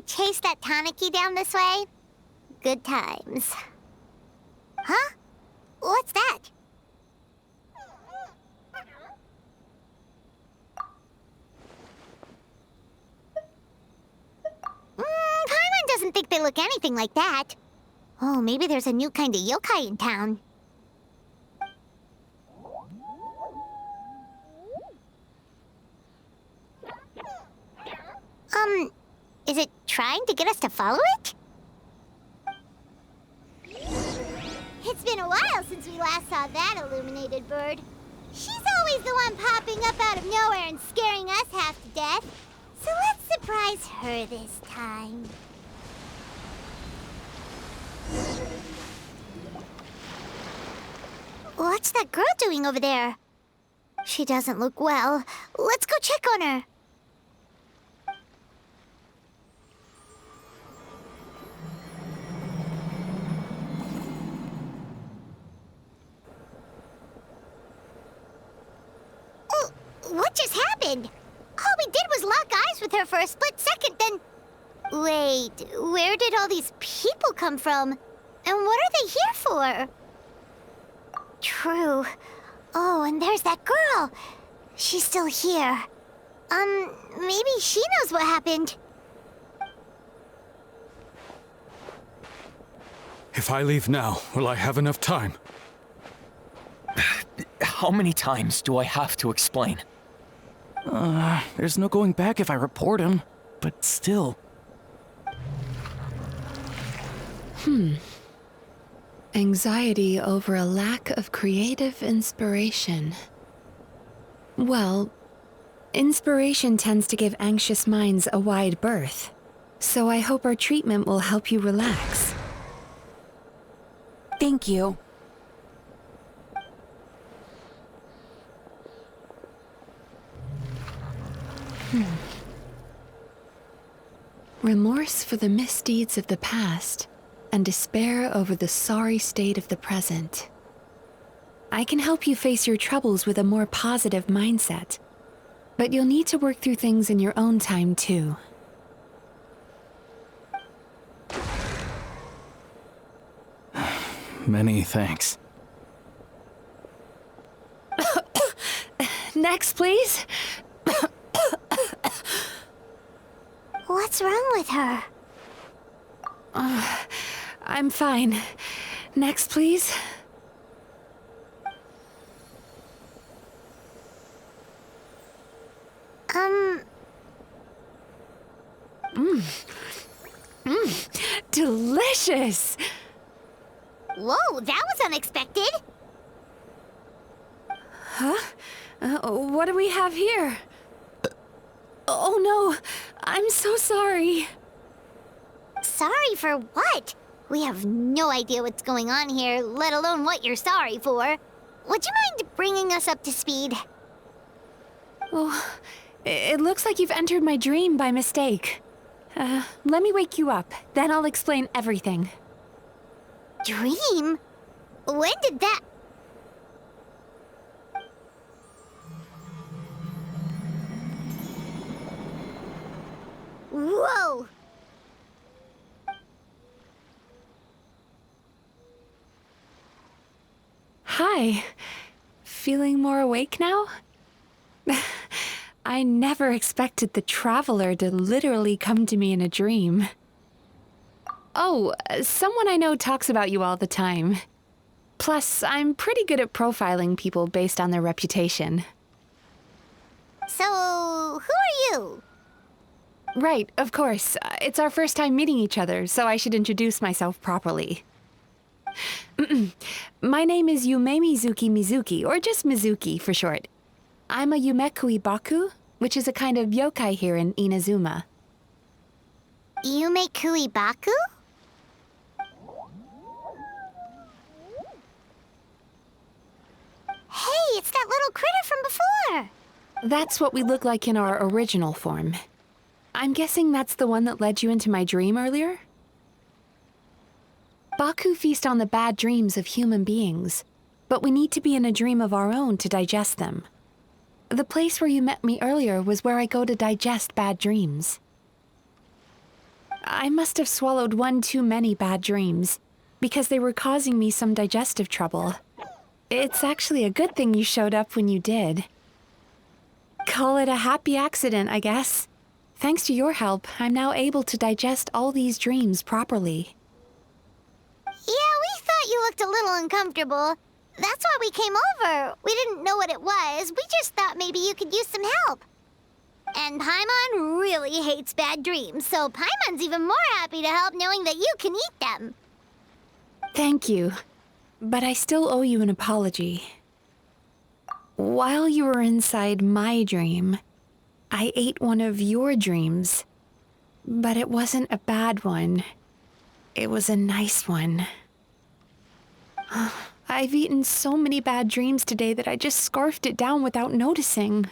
chase that Tanuki down this way? Good times. Huh? What's that? Paimon doesn't think they look anything like that. Oh, maybe there's a new kind of yokai in town. Is it trying to get us to follow it? It's been a while since we last saw that illuminated bird. She's always the one popping up out of nowhere and scaring us half to death. So let's surprise her this time. What's that girl doing over there? She doesn't look well. Let's go check on her. What just happened? All we did was lock eyes with her for a split second, then... Wait, where did all these people come from? And what are they here for? True. Oh, and there's that girl. She's still here. Maybe she knows what happened. If I leave now, will I have enough time? How many times do I have to explain? There's no going back if I report him, but still. Anxiety over a lack of creative inspiration. Well, inspiration tends to give anxious minds a wide berth, so I hope our treatment will help you relax. Thank you. Remorse for the misdeeds of the past, and despair over the sorry state of the present. I can help you face your troubles with a more positive mindset, but you'll need to work through things in your own time too. Many thanks. Next, please. What's wrong with her? I'm fine. Next, please. Delicious! Whoa, that was unexpected. Huh? What do we have here? Oh no, I'm so sorry. Sorry for what? We have no idea what's going on here, let alone what you're sorry for. Would you mind bringing us up to speed? Oh, it looks like you've entered my dream by mistake. Let me wake you up, then I'll explain everything. Dream? When did that... Whoa! Hi. Feeling more awake now? I never expected the Traveler to literally come to me in a dream. Oh, someone I know talks about you all the time. Plus, I'm pretty good at profiling people based on their reputation. So, who are you? Right, of course. It's our first time meeting each other, so I should introduce myself properly. My name is Yumemizuki Mizuki, or just Mizuki for short. I'm a Yumekui baku, which is a kind of yokai here in Inazuma. Yumekui baku? Hey, it's that little critter from before! That's what we look like in our original form. I'm guessing that's the one that led you into my dream earlier? Baku feast on the bad dreams of human beings, but we need to be in a dream of our own to digest them. The place where you met me earlier was where I go to digest bad dreams. I must have swallowed one too many bad dreams, because they were causing me some digestive trouble. It's actually a good thing you showed up when you did. Call it a happy accident, I guess. Thanks to your help, I'm now able to digest all these dreams properly. Yeah, we thought you looked a little uncomfortable. That's why we came over. We didn't know what it was. We just thought maybe you could use some help. And Paimon really hates bad dreams, so Paimon's even more happy to help knowing that you can eat them. Thank you, but I still owe you an apology. While you were inside my dream, I ate one of your dreams, but it wasn't a bad one. It was a nice one. I've eaten so many bad dreams today that I just scarfed it down without noticing.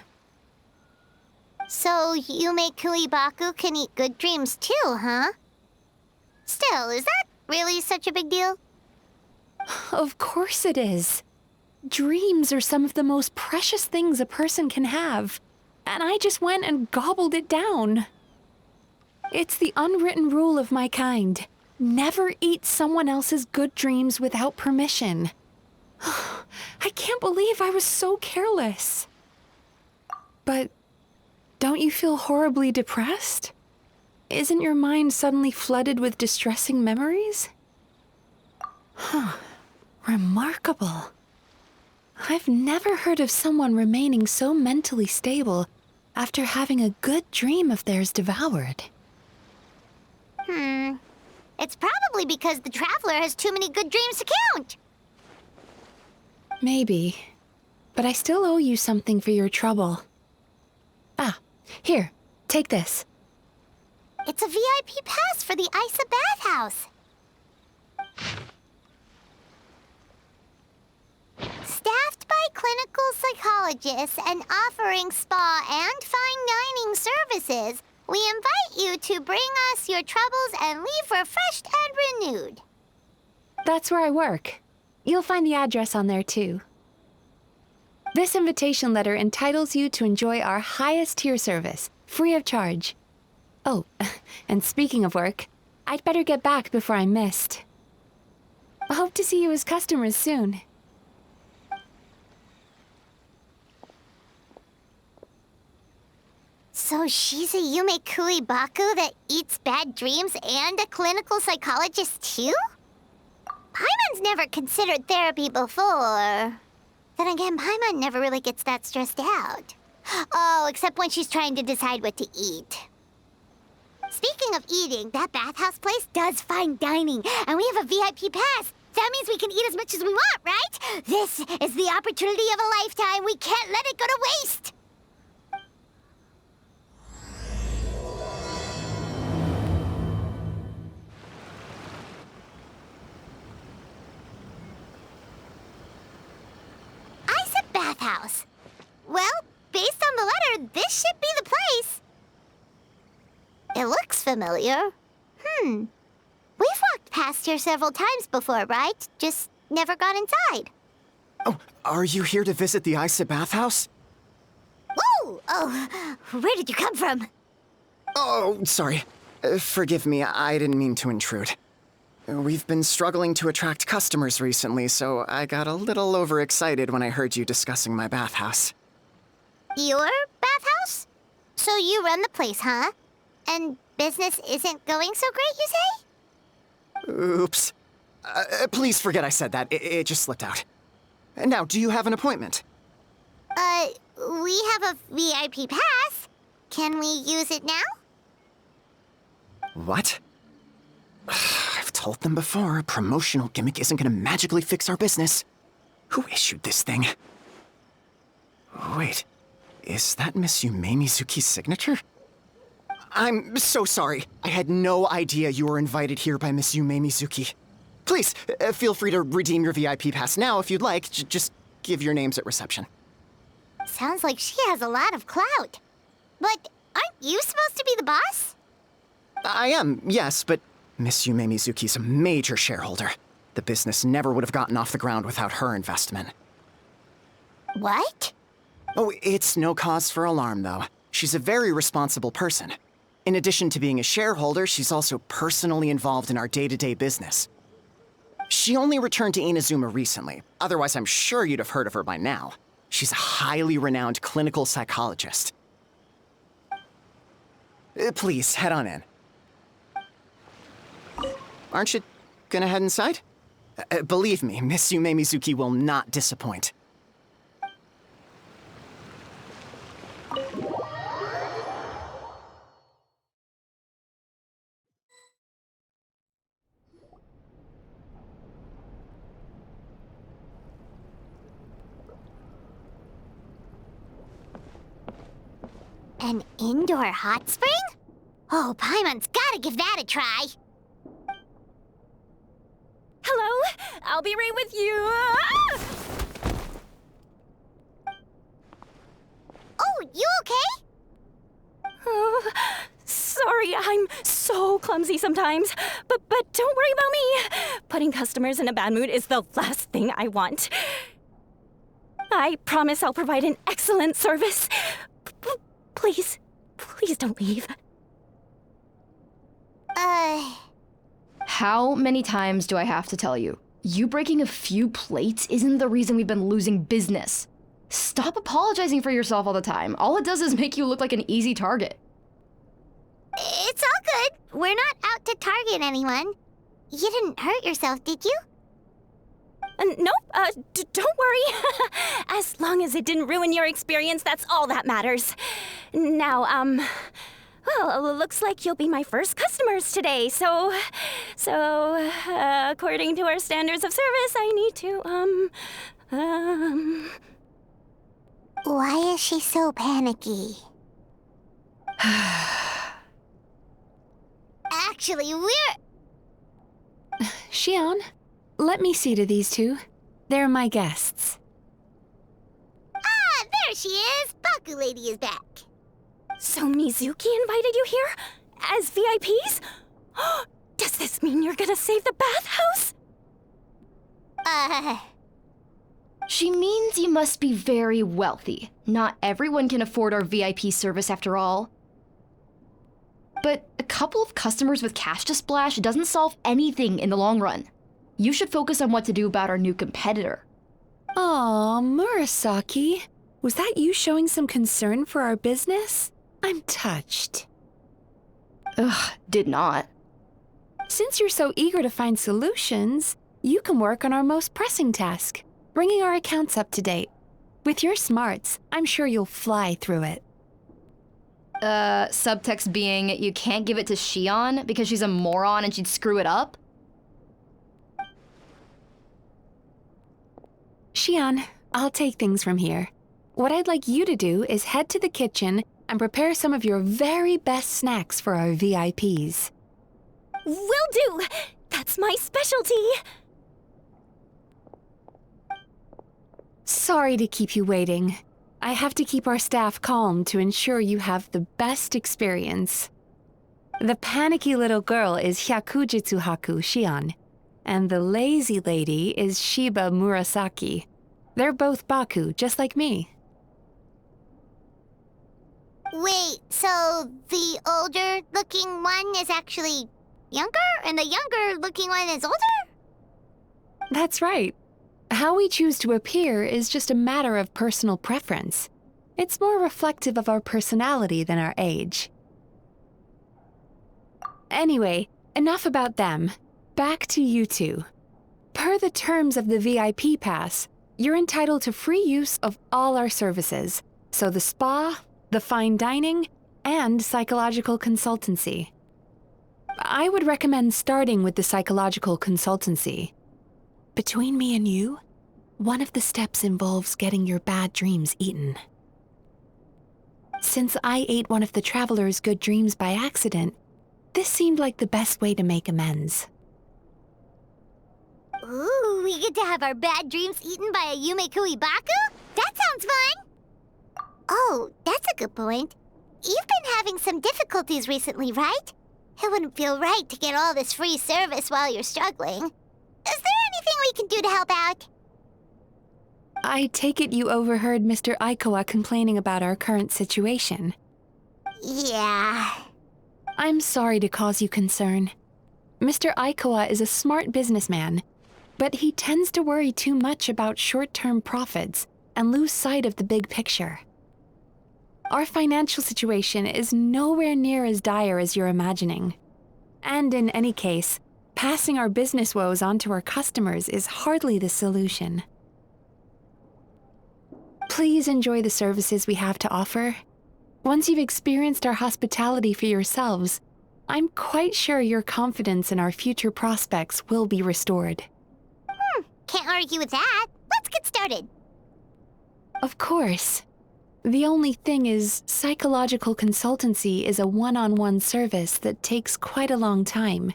So Yumemizuki Baku can eat good dreams too, huh? Still, is that really such a big deal? Of course it is. Dreams are some of the most precious things a person can have, and I just went and gobbled it down. It's the unwritten rule of my kind. Never eat someone else's good dreams without permission. I can't believe I was so careless. But don't you feel horribly depressed? Isn't your mind suddenly flooded with distressing memories? Remarkable. I've never heard of someone remaining so mentally stable after having a good dream of theirs devoured. It's probably because the Traveler has too many good dreams to count. Maybe. But I still owe you something for your trouble. Ah, here, take this. It's a VIP pass for the Isa bathhouse. Staffed by clinical psychologists and offering spa and fine dining services, we invite you to bring us your troubles and leave refreshed and renewed. That's where I work. You'll find the address on there, too. This invitation letter entitles you to enjoy our highest tier service, free of charge. Oh, and speaking of work, I'd better get back before I'm missed. I hope to see you as customers soon. So she's a Yumemizuki Baku that eats bad dreams and a clinical psychologist too? Paimon's never considered therapy before. Then again, Paimon never really gets that stressed out. Oh, except when she's trying to decide what to eat. Speaking of eating, that bathhouse place does fine dining, and we have a VIP pass. That means we can eat as much as we want, right? This is the opportunity of a lifetime. We can't let it go to waste. Bathhouse. Well, based on the letter, this should be the place. It looks familiar. We've walked past here several times before, right? Just never got inside. Oh, are you here to visit the Isa bathhouse? Ooh! Oh, where did you come from? Oh, sorry. Forgive me, I didn't mean to intrude. We've been struggling to attract customers recently, so I got a little overexcited when I heard you discussing my bathhouse. Your bathhouse? So you run the place, huh? And business isn't going so great, you say? Oops. Please forget I said that. It just slipped out. Now, do you have an appointment? We have a VIP pass. Can we use it now? What? I've told them before, a promotional gimmick isn't gonna magically fix our business. Who issued this thing? Wait, is that Miss Yumemizuki's signature? I'm so sorry. I had no idea you were invited here by Miss Yumemizuki. Please, feel free to redeem your VIP pass now if you'd like. Just give your names at reception. Sounds like she has a lot of clout. But aren't you supposed to be the boss? I am, yes, but Miss Yumemizuki's a major shareholder. The business never would have gotten off the ground without her investment. What? Oh, it's no cause for alarm, though. She's a very responsible person. In addition to being a shareholder, she's also personally involved in our day-to-day business. She only returned to Inazuma recently, otherwise I'm sure you'd have heard of her by now. She's a highly renowned clinical psychologist. Please, head on in. Aren't you gonna head inside? Believe me, Miss Yumemizuki will not disappoint. An indoor hot spring? Oh, Paimon's gotta give that a try. Hello? I'll be right with you. Oh, you okay? Oh, sorry, I'm so clumsy sometimes. But don't worry about me. Putting customers in a bad mood is the last thing I want. I promise I'll provide an excellent service. Please, please don't leave. How many times do I have to tell you? You breaking a few plates isn't the reason we've been losing business. Stop apologizing for yourself all the time. All it does is make you look like an easy target. It's all good. We're not out to target anyone. You didn't hurt yourself, did you? Nope, don't worry. As long as it didn't ruin your experience, that's all that matters. Now, well, looks like you'll be my first customers today, so, according to our standards of service, I need to, Why is she so panicky? Actually, we're... Xion, let me see to these two. They're my guests. Ah, there she is! Baku Lady is back. So Mizuki invited you here? As VIPs? Does this mean you're gonna save the bathhouse? She means you must be very wealthy. Not everyone can afford our VIP service after all. But a couple of customers with cash to splash doesn't solve anything in the long run. You should focus on what to do about our new competitor. Aw, Murasaki. Was that you showing some concern for our business? I'm touched. Ugh, did not. Since you're so eager to find solutions, you can work on our most pressing task, bringing our accounts up to date. With your smarts, I'm sure you'll fly through it. Subtext being, you can't give it to Xion because she's a moron and she'd screw it up? Xion, I'll take things from here. What I'd like you to do is head to the kitchen and prepare some of your very best snacks for our VIPs. Will do! That's my specialty! Sorry to keep you waiting. I have to keep our staff calm to ensure you have the best experience. The panicky little girl is Hyakujitsu Haku Xion, and the lazy lady is Shiba Murasaki. They're both Baku, just like me. Wait, so the older-looking one is actually younger, and the younger-looking one is older? That's right. How we choose to appear is just a matter of personal preference. It's more reflective of our personality than our age. Anyway, enough about them. Back to you two. Per the terms of the VIP pass, you're entitled to free use of all our services, so the spa, the fine dining, and psychological consultancy. I would recommend starting with the psychological consultancy. Between me and you, one of the steps involves getting your bad dreams eaten. Since I ate one of the traveler's good dreams by accident, this seemed like the best way to make amends. Ooh, we get to have our bad dreams eaten by a Yumemizuki Baku? That sounds fun! Oh, that's a good point. You've been having some difficulties recently, right? It wouldn't feel right to get all this free service while you're struggling. Is there anything we can do to help out? I take it you overheard Mr. Aikawa complaining about our current situation. Yeah. I'm sorry to cause you concern. Mr. Aikawa is a smart businessman, but he tends to worry too much about short-term profits and lose sight of the big picture. Our financial situation is nowhere near as dire as you're imagining. And in any case, passing our business woes on to our customers is hardly the solution. Please enjoy the services we have to offer. Once you've experienced our hospitality for yourselves, I'm quite sure your confidence in our future prospects will be restored. Can't argue with that. Let's get started. Of course. The only thing is, psychological consultancy is a one-on-one service that takes quite a long time.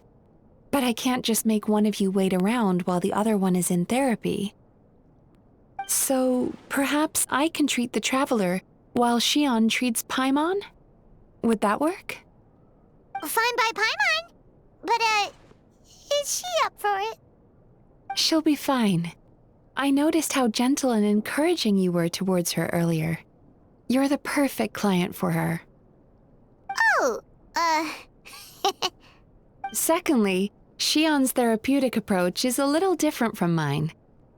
But I can't just make one of you wait around while the other one is in therapy. So, perhaps I can treat the traveler while Shion treats Paimon? Would that work? Fine by Paimon. But, is she up for it? She'll be fine. I noticed how gentle and encouraging you were towards her earlier. You're the perfect client for her. Oh, Secondly, Shion's therapeutic approach is a little different from mine.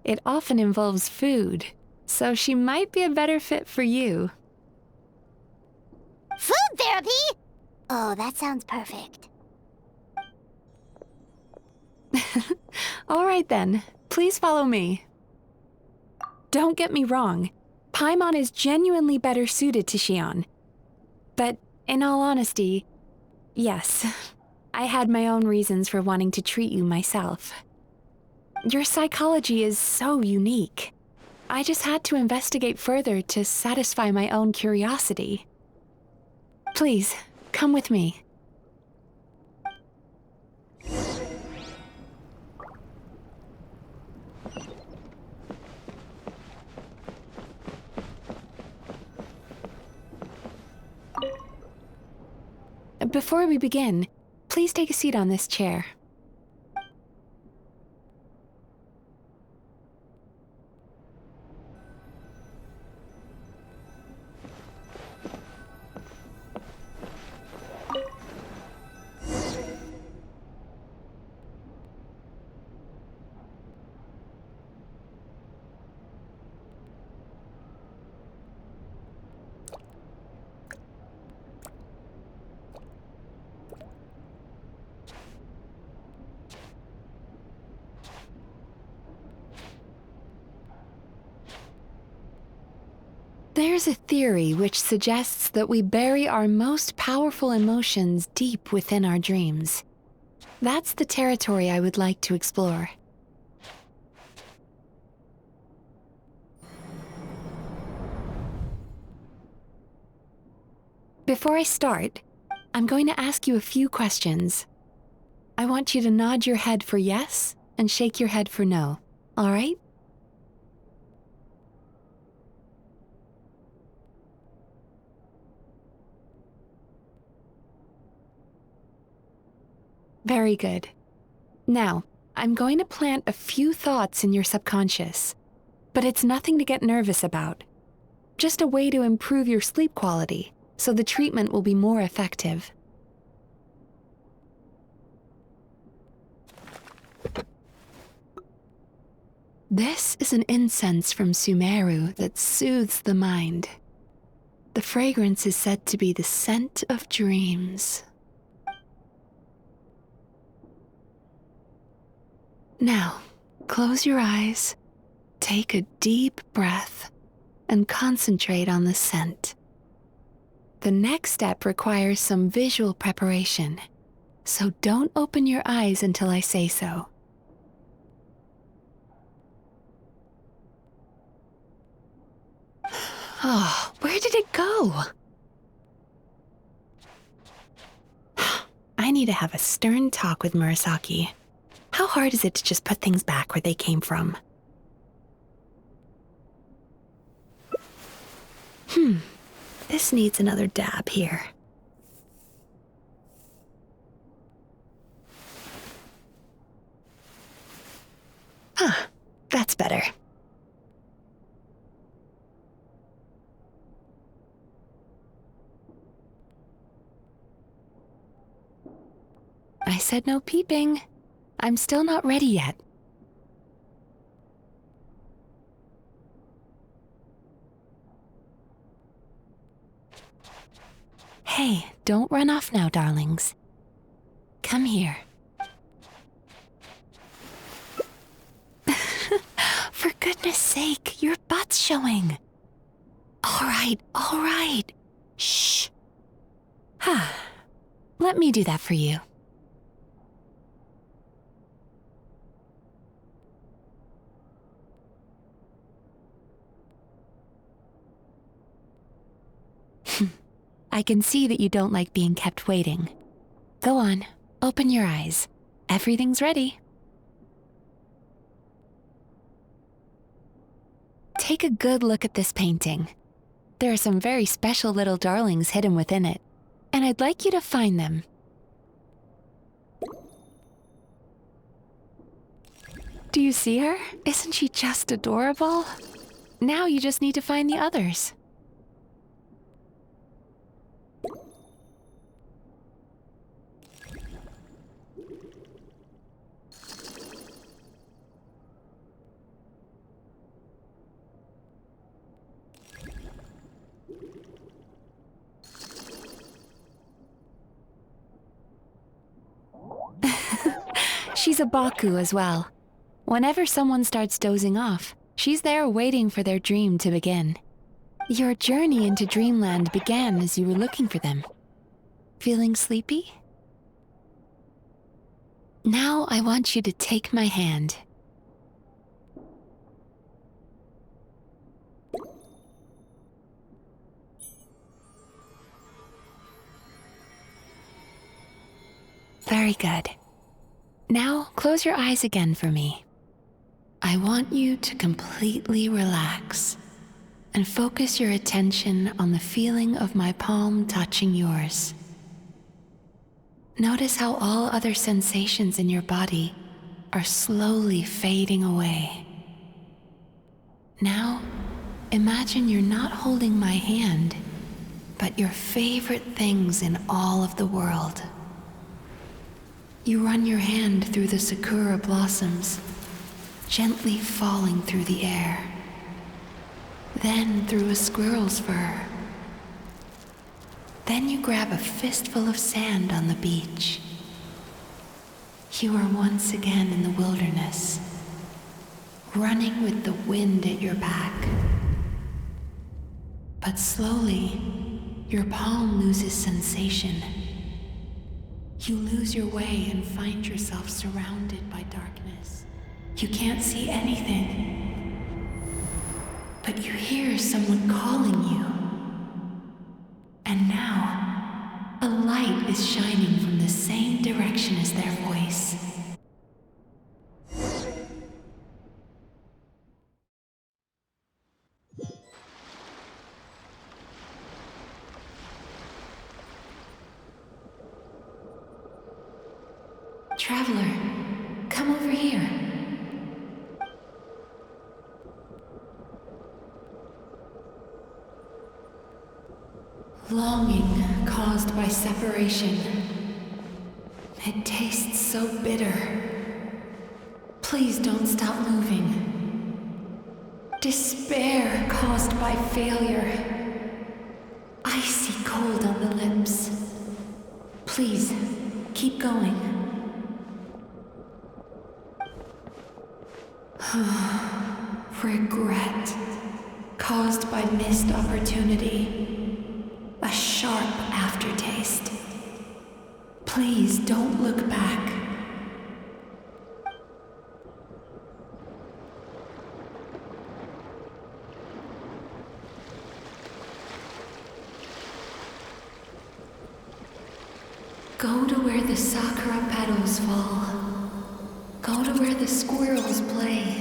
It often involves food, so she might be a better fit for you. Food therapy? Oh, that sounds perfect. All right then, please follow me. Don't get me wrong, Paimon is genuinely better suited to Shion. But in all honesty, yes, I had my own reasons for wanting to treat you myself. Your psychology is so unique. I just had to investigate further to satisfy my own curiosity. Please, come with me. Before we begin, please take a seat on this chair. There's a theory which suggests that we bury our most powerful emotions deep within our dreams. That's the territory I would like to explore. Before I start, I'm going to ask you a few questions. I want you to nod your head for yes and shake your head for no, all right? Very good. Now, I'm going to plant a few thoughts in your subconscious, but it's nothing to get nervous about. Just a way to improve your sleep quality, so the treatment will be more effective. This is an incense from Sumeru that soothes the mind. The fragrance is said to be the scent of dreams. Now, close your eyes, take a deep breath, and concentrate on the scent. The next step requires some visual preparation, so don't open your eyes until I say so. Oh, where did it go? I need to have a stern talk with Murasaki. How hard is it to just put things back where they came from? This needs another dab here. That's better. said no peeping. I'm still not ready yet. Hey, don't run off now, darlings. Come here. For goodness sake, your butt's showing. All right. Shh. Let me do that for you. I can see that you don't like being kept waiting. Go on, open your eyes. Everything's ready. Take a good look at this painting. There are some very special little darlings hidden within it, and I'd like you to find them. Do you see her? Isn't she just adorable? Now you just need to find the others. She's a baku as well. Whenever someone starts dozing off, she's there waiting for their dream to begin. Your journey into Dreamland began as you were looking for them. Feeling sleepy? Now I want you to take my hand. Very good. Now close your eyes again for me. I want you to completely relax and focus your attention on the feeling of my palm touching yours. Notice how all other sensations in your body are slowly fading away. Now, imagine you're not holding my hand, but your favorite things in all of the world. You run your hand through the sakura blossoms, gently falling through the air. Then through a squirrel's fur. Then you grab a fistful of sand on the beach. You are once again in the wilderness, running with the wind at your back. But slowly, your palm loses sensation. You lose your way and find yourself surrounded by darkness. You can't see anything, but you hear someone calling you. And now, a light is shining from the same direction as their voice. Traveler, come over here. Longing caused by separation. It tastes so bitter. Please don't stop moving. Despair caused by failure. Icy cold on the lips. Please, keep going. Regret caused by missed opportunity. A sharp aftertaste. Please don't look back. Go to where the sakura petals fall. Go to where the squirrels play.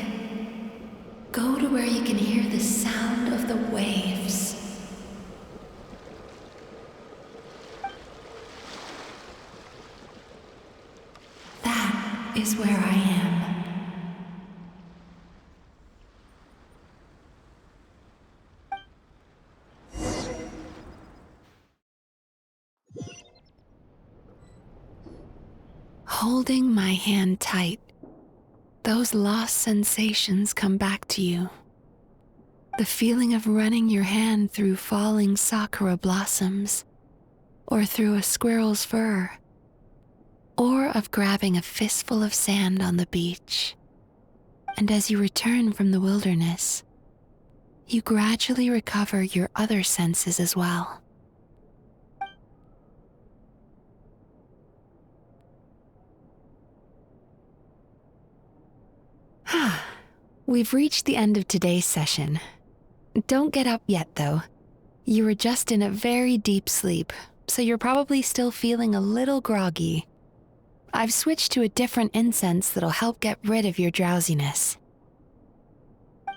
Go to where you can hear the sound of the waves. That is where I am. Holding my hand tight, those lost sensations come back to you. The feeling of running your hand through falling sakura blossoms, or through a squirrel's fur, or of grabbing a fistful of sand on the beach. And as you return from the wilderness, you gradually recover your other senses as well. We've reached the end of today's session. Don't get up yet, though. You were just in a very deep sleep, so you're probably still feeling a little groggy. I've switched to a different incense that'll help get rid of your drowsiness. How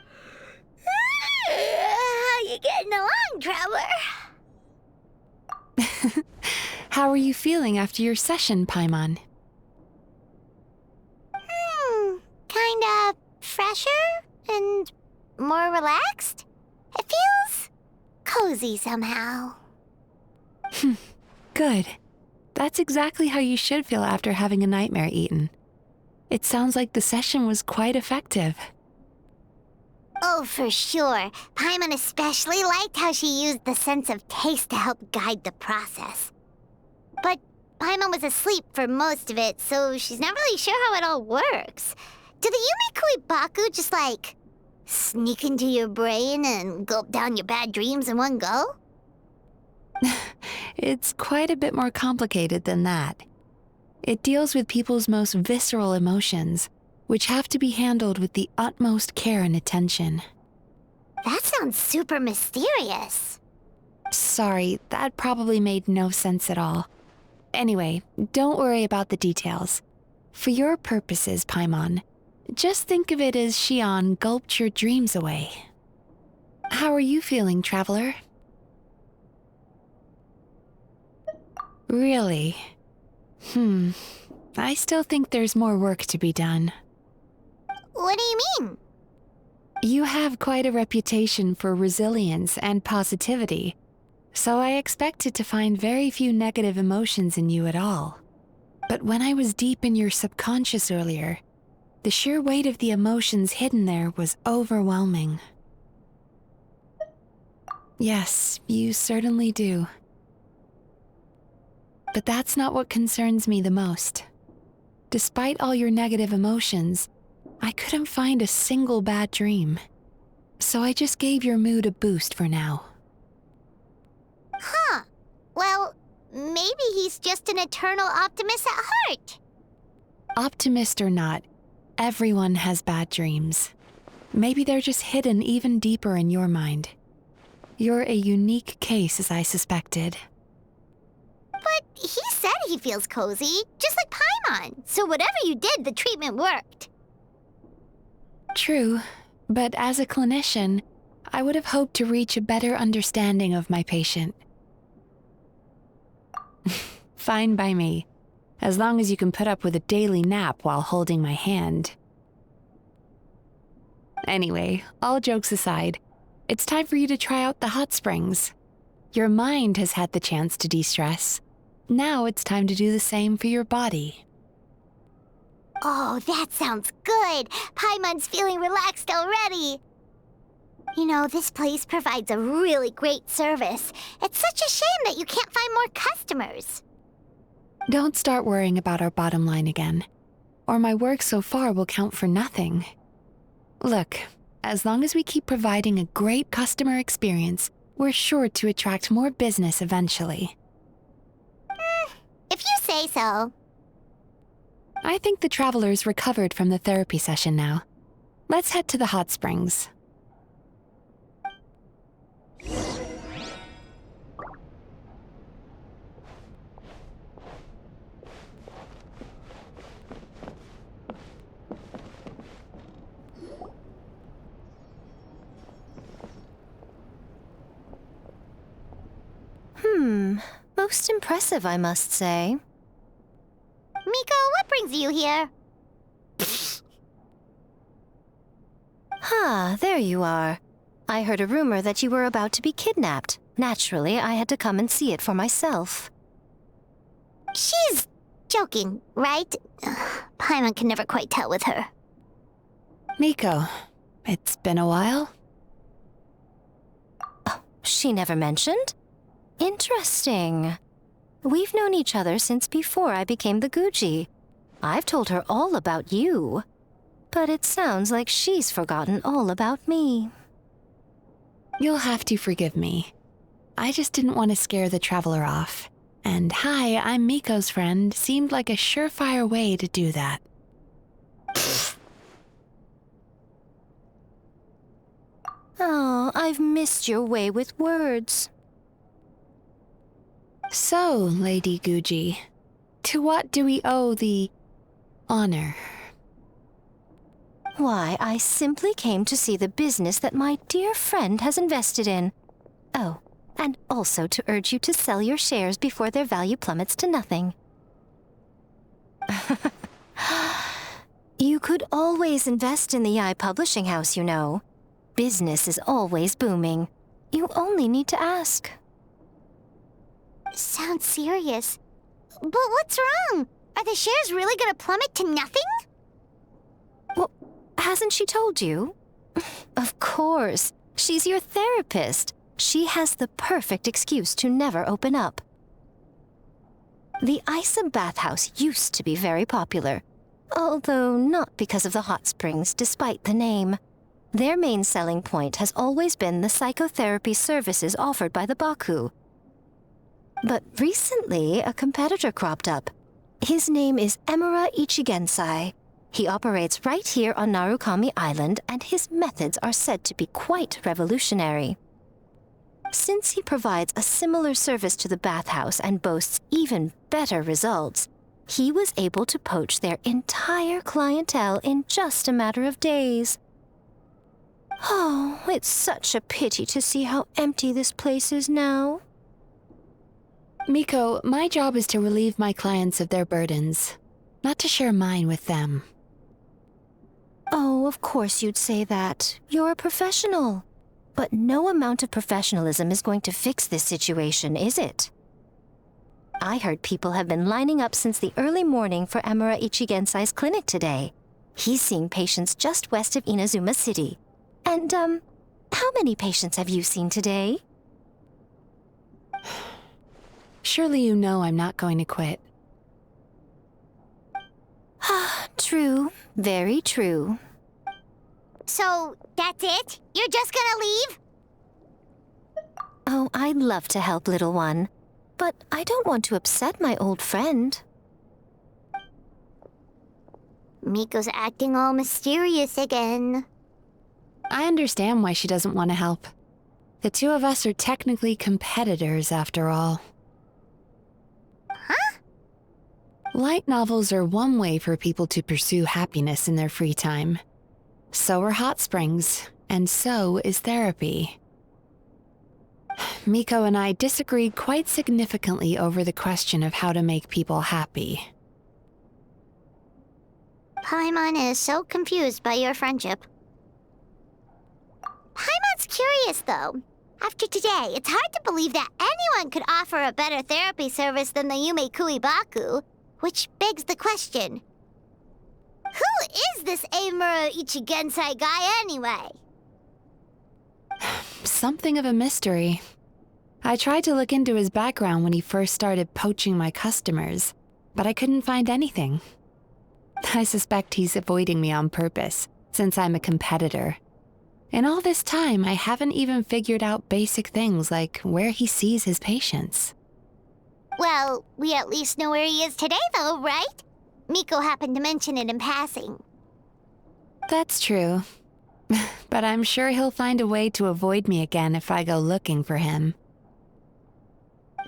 you getting along, Traveler? How are you feeling after your session, Paimon? Kinda fresher and more relaxed. It feels cozy somehow. Good. That's exactly how you should feel after having a nightmare eaten. It sounds like the session was quite effective. Oh, for sure. Paimon especially liked how she used the sense of taste to help guide the process. But Paimon was asleep for most of it, so she's not really sure how it all works. Do the Yumemizuki baku just, like, sneak into your brain and gulp down your bad dreams in one go? It's quite a bit more complicated than that. It deals with people's most visceral emotions, which have to be handled with the utmost care and attention. That sounds super mysterious. Sorry, that probably made no sense at all. Anyway, don't worry about the details. For your purposes, Paimon, just think of it as Xion gulped your dreams away. How are you feeling, Traveler? Really? I still think there's more work to be done. What do you mean? You have quite a reputation for resilience and positivity, so I expected to find very few negative emotions in you at all. But when I was deep in your subconscious earlier, the sheer weight of the emotions hidden there was overwhelming. Yes, you certainly do. But that's not what concerns me the most. Despite all your negative emotions, I couldn't find a single bad dream. So I just gave your mood a boost for now. Huh. Well, maybe he's just an eternal optimist at heart. Optimist or not, everyone has bad dreams. Maybe they're just hidden even deeper in your mind. You're a unique case, as I suspected. But he said he feels cozy, just like Paimon. So whatever you did, the treatment worked. True, but as a clinician, I would have hoped to reach a better understanding of my patient. Fine by me, as long as you can put up with a daily nap while holding my hand. Anyway, all jokes aside, it's time for you to try out the hot springs. Your mind has had the chance to de-stress. Now it's time to do the same for your body. Oh, that sounds good. Paimon's feeling relaxed already. You know, this place provides a really great service. It's such a shame that you can't find more customers. Don't start worrying about our bottom line again, or my work so far will count for nothing. Look, as long as we keep providing a great customer experience, we're sure to attract more business eventually. If you say so. I think the traveler's recovered from the therapy session now. Let's head to the hot springs. Most impressive, I must say. Miko, what brings you here? There you are. I heard a rumor that you were about to be kidnapped. Naturally, I had to come and see it for myself. She's joking, right? Paimon can never quite tell with her. Miko, it's been a while. She never mentioned? Interesting. We've known each other since before I became the Guji. I've told her all about you. But it sounds like she's forgotten all about me. You'll have to forgive me. I just didn't want to scare the traveler off. And hi, I'm Miko's friend seemed like a surefire way to do that. Oh, I've missed your way with words. So, Lady Guji, to what do we owe the honor? Why, I simply came to see the business that my dear friend has invested in. Oh, and also to urge you to sell your shares before their value plummets to nothing. You could always invest in the Yi Publishing House, you know. Business is always booming. You only need to ask. Sounds serious. But what's wrong? Are the shares really gonna plummet to nothing? Well, hasn't she told you? Of course. She's your therapist. She has the perfect excuse to never open up. The Isa bathhouse used to be very popular, although not because of the hot springs, despite the name. Their main selling point has always been the psychotherapy services offered by the baku. But recently, a competitor cropped up. His name is Emura Ichigensai. He operates right here on Narukami Island, and his methods are said to be quite revolutionary. Since he provides a similar service to the bathhouse and boasts even better results, he was able to poach their entire clientele in just a matter of days. Oh, it's such a pity to see how empty this place is now. Miko, my job is to relieve my clients of their burdens, not to share mine with them. Oh, of course you'd say that. You're a professional. But no amount of professionalism is going to fix this situation, is it? I heard people have been lining up since the early morning for Emura Ichigensai's clinic today. He's seeing patients just west of Inazuma City. And, how many patients have you seen today? Surely you know I'm not going to quit. True. Very true. So, that's it? You're just gonna leave? Oh, I'd love to help, little one. But I don't want to upset my old friend. Miko's acting all mysterious again. I understand why she doesn't want to help. The two of us are technically competitors, after all. Huh? Light novels are one way for people to pursue happiness in their free time. So are hot springs, and so is therapy. Miko and I disagreed quite significantly over the question of how to make people happy. Paimon is so confused by your friendship. Paimon's curious, though. After today, it's hard to believe that anyone could offer a better therapy service than the Yumemizuki Baku, which begs the question, who is this Emura Ichigensai guy anyway? Something of a mystery. I tried to look into his background when he first started poaching my customers, but I couldn't find anything. I suspect he's avoiding me on purpose, since I'm a competitor. In all this time, I haven't even figured out basic things like where he sees his patients. Well, we at least know where he is today, though, right? Miko happened to mention it in passing. That's true. But I'm sure he'll find a way to avoid me again if I go looking for him.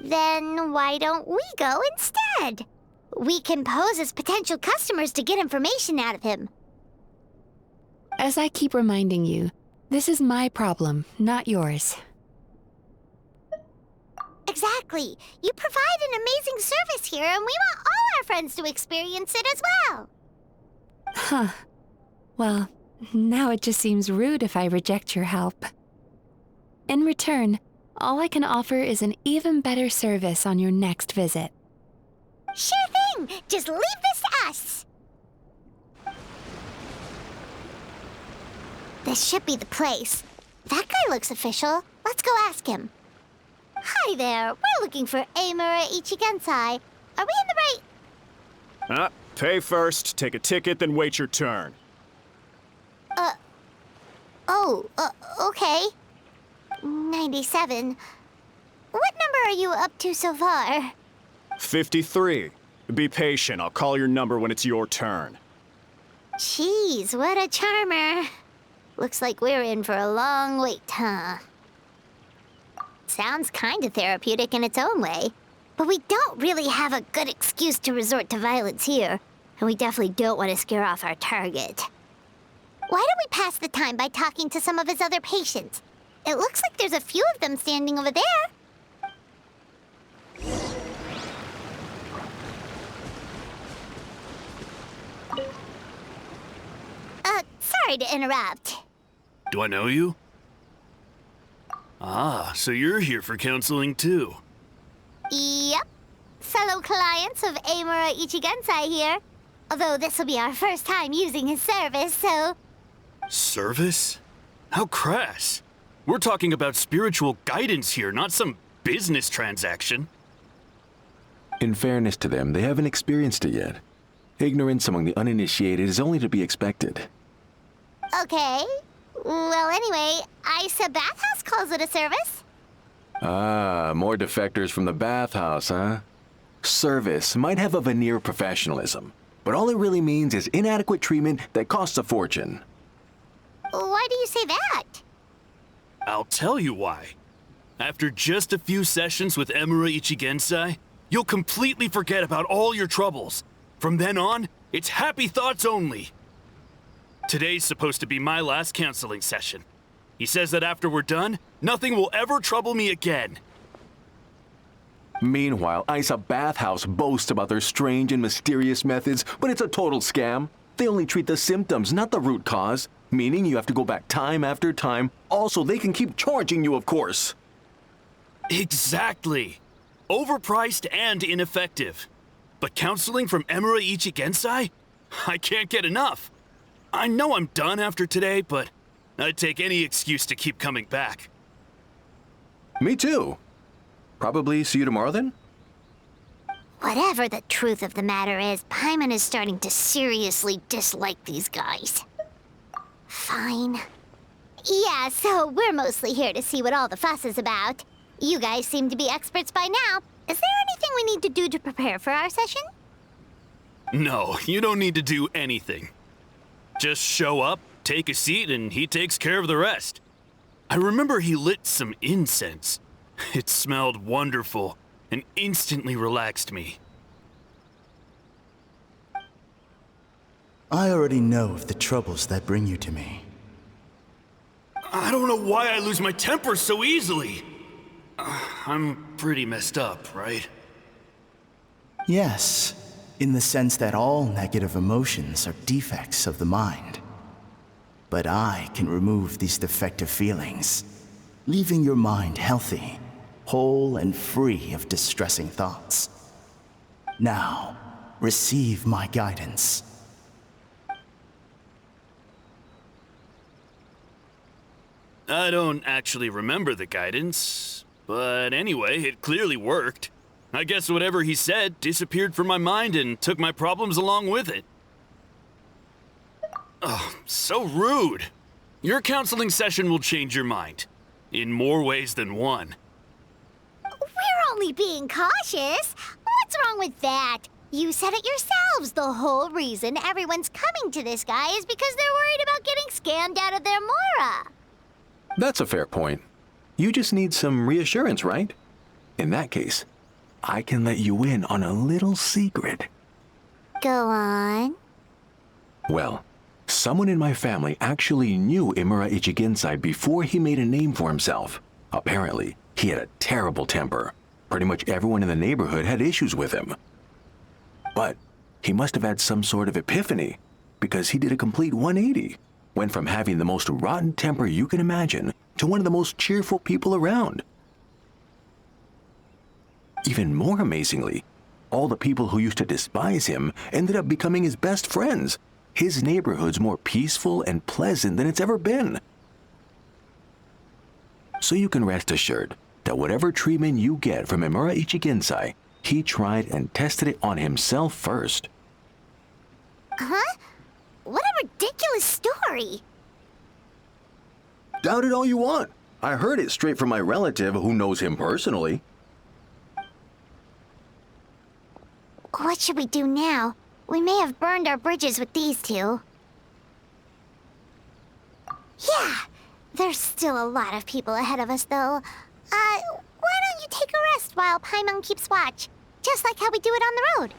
Then why don't we go instead? We can pose as potential customers to get information out of him. As I keep reminding you, this is my problem, not yours. Exactly. You provide an amazing service here, and we want all our friends to experience it as well. Huh. Well, now it just seems rude if I reject your help. In return, all I can offer is an even better service on your next visit. Sure thing! Just leave this to us! This should be the place. That guy looks official. Let's go ask him. Hi there. We're looking for Amura Ichigensai. Are we in the right... Pay first, take a ticket, then wait your turn. Okay. 97. What number are you up to so far? 53. Be patient, I'll call your number when it's your turn. Jeez, what a charmer. Looks like we're in for a long wait, huh? Sounds kinda therapeutic in its own way. But we don't really have a good excuse to resort to violence here. And we definitely don't want to scare off our target. Why don't we pass the time by talking to some of his other patients? It looks like there's a few of them standing over there. Sorry to interrupt. Do I know you? Ah, so you're here for counseling too. Yep. Fellow clients of Amura Ichigensai here. Although this will be our first time using his service, so... Service? How crass. We're talking about spiritual guidance here, not some business transaction. In fairness to them, they haven't experienced it yet. Ignorance among the uninitiated is only to be expected. Okay. Well, anyway, Isa Bathhouse calls it a service. Ah, more defectors from the bathhouse, huh? Service might have a veneer of professionalism, but all it really means is inadequate treatment that costs a fortune. Why do you say that? I'll tell you why. After just a few sessions with Amura Ichigensai, you'll completely forget about all your troubles. From then on, it's happy thoughts only. Today's supposed to be my last counseling session. He says that after we're done, nothing will ever trouble me again. Meanwhile, Isa Bathhouse boasts about their strange and mysterious methods, but it's a total scam. They only treat the symptoms, not the root cause, meaning you have to go back time after time. Also, they can keep charging you, of course. Exactly. Overpriced and ineffective. But counseling from Amura Ichigensai? I can't get enough. I know I'm done after today, but I'd take any excuse to keep coming back. Me too. Probably see you tomorrow then? Whatever the truth of the matter is, Paimon is starting to seriously dislike these guys. Fine. Yeah, so we're mostly here to see what all the fuss is about. You guys seem to be experts by now. Is there anything we need to do to prepare for our session? No, you don't need to do anything. Just show up, take a seat, and he takes care of the rest. I remember he lit some incense. It smelled wonderful and instantly relaxed me. I already know of the troubles that bring you to me. I don't know why I lose my temper so easily. I'm pretty messed up, right? Yes, in the sense that all negative emotions are defects of the mind. But I can remove these defective feelings, leaving your mind healthy, whole and free of distressing thoughts. Now, receive my guidance. I don't actually remember the guidance, but anyway, it clearly worked. I guess whatever he said disappeared from my mind and took my problems along with it. Oh, so rude. Your counseling session will change your mind. In more ways than one. We're only being cautious. What's wrong with that? You said it yourselves. The whole reason everyone's coming to this guy is because they're worried about getting scammed out of their Mora. That's a fair point. You just need some reassurance, right? In that case, I can let you in on a little secret. Go on. Well, someone in my family actually knew Amura Ichigensai before he made a name for himself. Apparently, he had a terrible temper. Pretty much everyone in the neighborhood had issues with him. But he must have had some sort of epiphany, because he did a complete 180. Went from having the most rotten temper you can imagine to one of the most cheerful people around. Even more amazingly, All the people who used to despise him ended up becoming his best friends. His neighborhood's more peaceful and pleasant than it's ever been. So you can rest assured that whatever treatment you get from Imura Ichigensai, he tried and tested it on himself first. Huh? What a ridiculous story! Doubt it all you want. I heard it straight from my relative who knows him personally. What should we do now? We may have burned our bridges with these two. Yeah, there's still a lot of people ahead of us, though. Why don't you take a rest while Paimon keeps watch? Just like how we do it on the road.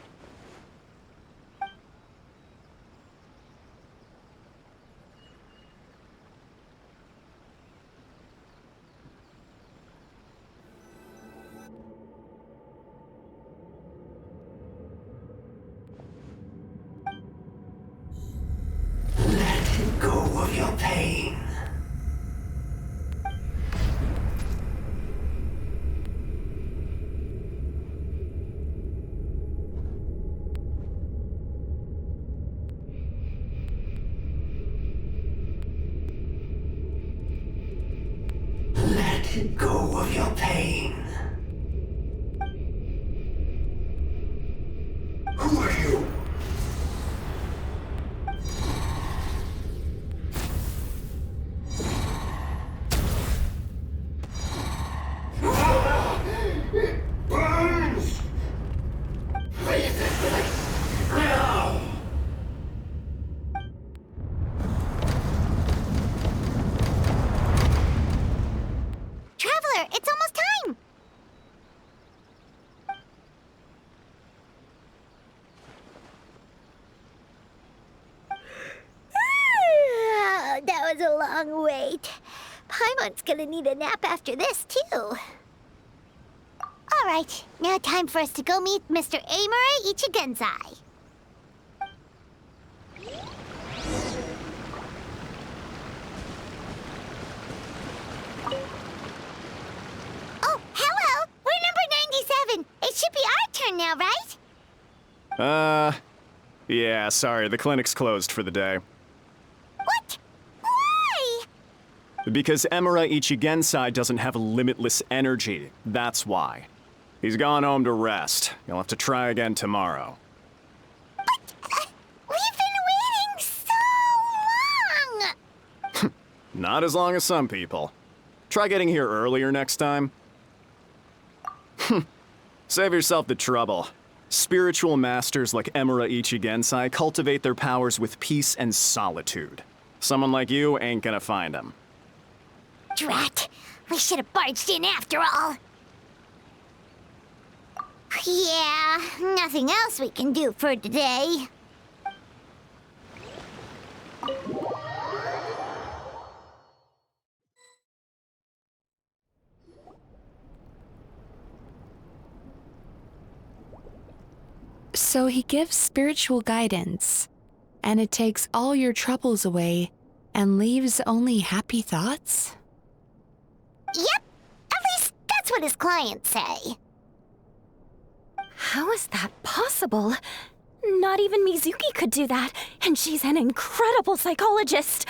Let go of your pain. Let go of your pain. Who are you? It burns! Leave this place now! Traveler, it's almost time! That was a long wait. Paimon's gonna need a nap after this, too. Alright, now time for us to go meet Mr. Imura Ichigensai. Oh, hello! We're number 97! It should be our turn now, right? Yeah, sorry, the clinic's closed for the day. What? Why? Because Imura Ichigensai doesn't have limitless energy, that's why. He's gone home to rest. You'll have to try again tomorrow. But, we've been waiting so long! Not as long as some people. Try getting here earlier next time. Save yourself the trouble. Spiritual masters like Imura Ichigensai cultivate their powers with peace and solitude. Someone like you ain't gonna find them. Drat! We should have barged in after all! Yeah, nothing else we can do for today. So he gives spiritual guidance, and it takes all your troubles away and leaves only happy thoughts? Yep, at least that's what his clients say. How is that possible? Not even Mizuki could do that, and she's an incredible psychologist.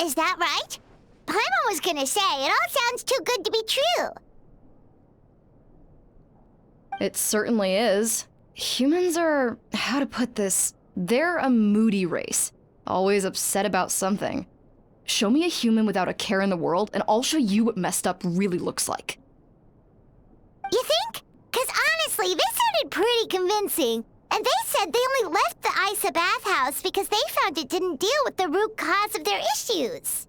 Is that right? Paimon was gonna say, it all sounds too good to be true. It certainly is. Humans are, how to put this, they're a moody race. Always upset about something. Show me a human without a care in the world, and I'll show you what messed up really looks like. You think? 'Cause honestly, they sounded pretty convincing. And they said they only left the Isa bathhouse because they found it didn't deal with the root cause of their issues.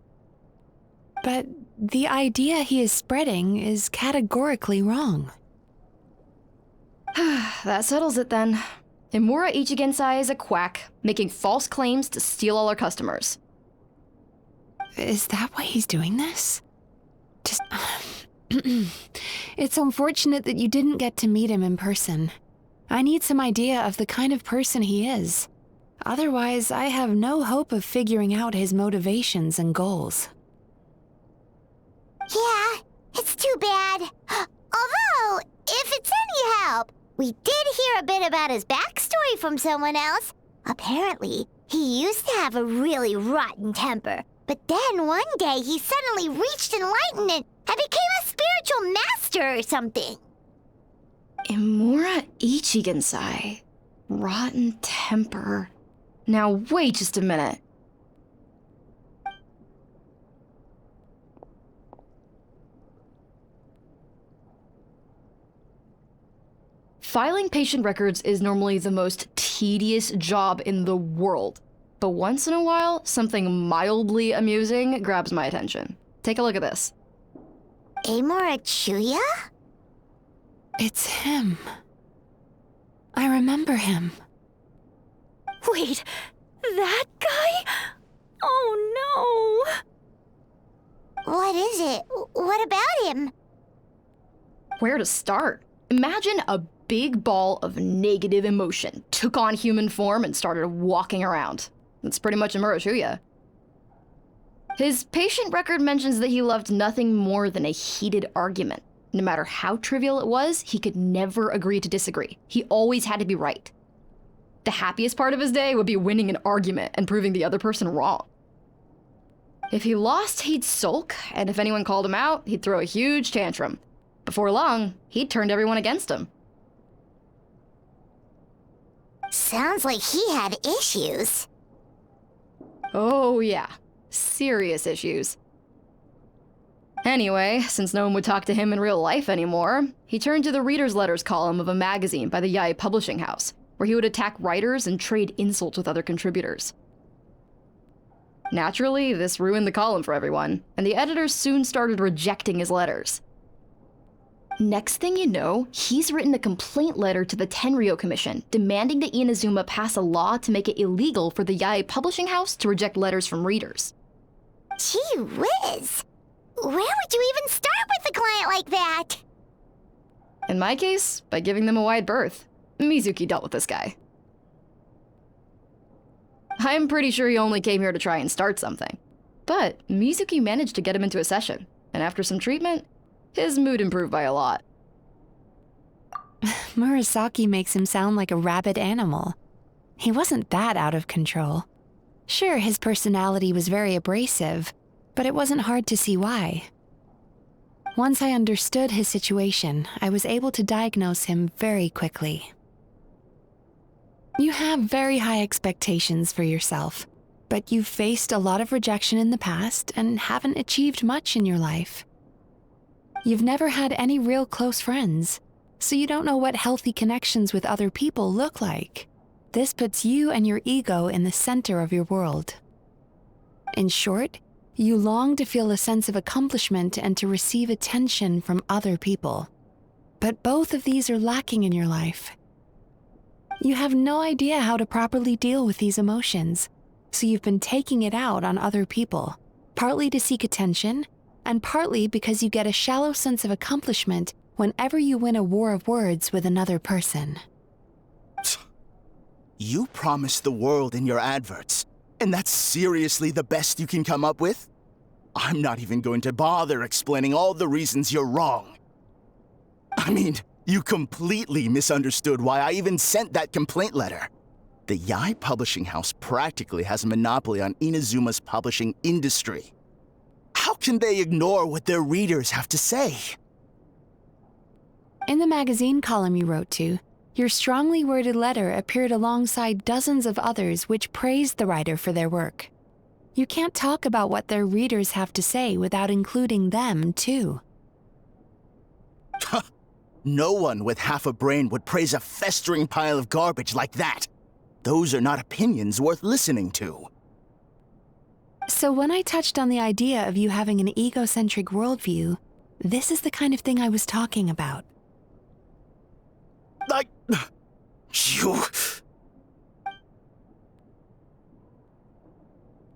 But the idea he is spreading is categorically wrong. That settles it then. Imura Ichigensai is a quack, making false claims to steal all our customers. Is that why he's doing this? Just... It's unfortunate that you didn't get to meet him in person. I need some idea of the kind of person he is. Otherwise, I have no hope of figuring out his motivations and goals. Yeah, it's too bad. Although, if it's any We did hear a bit about his backstory from someone else. Apparently, he used to have a really rotten temper, but then one day he suddenly reached enlightenment and became a spiritual master or something. Imura Ichigensai. Rotten temper. Now wait just a minute. Filing patient records is normally the most tedious job in the world. But once in a while, something mildly amusing grabs my attention. Take a look at this. Amora Chuya? It's him. I remember him. Wait, that guy? Oh no! What is it? What about him? Where to start? Imagine a big ball of negative emotion took on human form and started walking around. That's pretty much Imura Chuya. His patient record mentions that he loved nothing more than a heated argument. No matter how trivial it was, he could never agree to disagree. He always had to be right. The happiest part of his day would be winning an argument and proving the other person wrong. If he lost, he'd sulk, and if anyone called him out, he'd throw a huge tantrum. Before long, he'd turned everyone against him. Sounds like he had issues. Oh yeah, serious issues. Anyway, since no one would talk to him in real life anymore, he turned to the reader's letters column of a magazine by the Yae Publishing House, where he would attack writers and trade insults with other contributors. Naturally, this ruined the column for everyone, and the editors soon started rejecting his letters. Next thing you know, he's written a complaint letter to the Tenryo Commission, demanding that Inazuma pass a law to make it illegal for the Yae Publishing House to reject letters from readers. Gee whiz! Where would you even start with a client like that? In my case, by giving them a wide berth. Mizuki dealt with this guy. I'm pretty sure he only came here to try and start something. But Mizuki managed to get him into a session, and after some treatment, his mood improved by a lot. Murasaki makes him sound like a rabid animal. He wasn't that out of control. Sure, his personality was very abrasive, but it wasn't hard to see why. Once I understood his situation, I was able to diagnose him very quickly. You have very high expectations for yourself, but you've faced a lot of rejection in the past and haven't achieved much in your life. You've never had any real close friends, so you don't know what healthy connections with other people look like. This puts you and your ego in the center of your world. In short, you long to feel a sense of accomplishment and to receive attention from other people. But both of these are lacking in your life. You have no idea how to properly deal with these emotions, so you've been taking it out on other people, partly to seek attention, and partly because you get a shallow sense of accomplishment whenever you win a war of words with another person. You promised the world in your adverts, and that's seriously the best you can come up with? I'm not even going to bother explaining all the reasons you're wrong. I mean, you completely misunderstood why I even sent that complaint letter. The Yae Publishing House practically has a monopoly on Inazuma's publishing industry. How can they ignore what their readers have to say? In the magazine column you wrote to, your strongly worded letter appeared alongside dozens of others which praised the writer for their work. You can't talk about what their readers have to say without including them, too. No one with half a brain would praise a festering pile of garbage like that. Those are not opinions worth listening to. So when I touched on the idea of you having an egocentric worldview, this is the kind of thing I was talking about. You...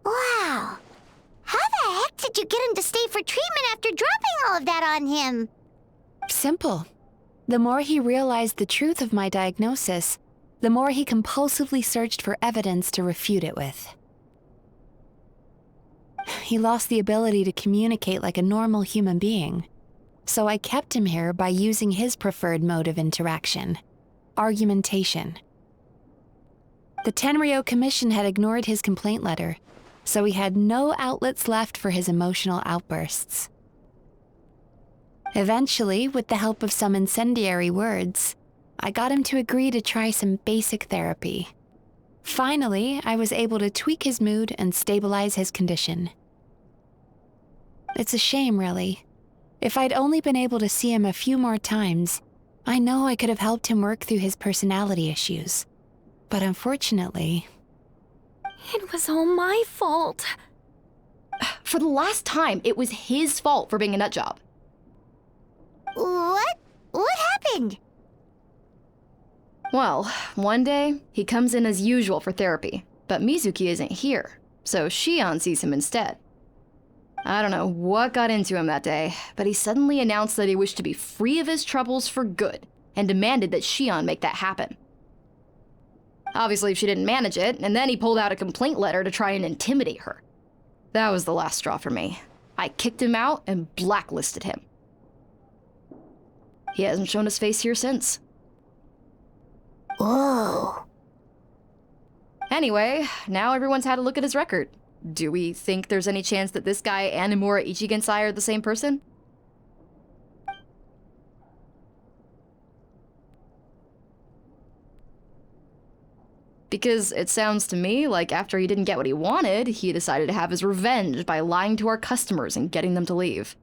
Wow. How the heck did you get him to stay for treatment after dropping all of that on him? Simple. The more he realized the truth of my diagnosis, the more he compulsively searched for evidence to refute it with. He lost the ability to communicate like a normal human being, so I kept him here by using his preferred mode of interaction, argumentation. The Tenryo Commission had ignored his complaint letter, so he had no outlets left for his emotional outbursts. Eventually, with the help of some incendiary words, I got him to agree to try some basic therapy. Finally, I was able to tweak his mood and stabilize his condition. It's a shame, really. If I'd only been able to see him a few more times, I know I could have helped him work through his personality issues. But unfortunately... It was all my fault. For the last time, it was his fault for being a nutjob. What? What happened? Well, one day, he comes in as usual for therapy, but Mizuki isn't here, so Shion sees him instead. I don't know what got into him that day, but he suddenly announced that he wished to be free of his troubles for good, and demanded that Shion make that happen. Obviously, she didn't manage it, and then he pulled out a complaint letter to try and intimidate her. That was the last straw for me. I kicked him out and blacklisted him. He hasn't shown his face here since. Whoa. Anyway, now everyone's had a look at his record. Do we think there's any chance that this guy and Imura Ichigensai are the same person? Because it sounds to me like after he didn't get what he wanted, he decided to have his revenge by lying to our customers and getting them to leave.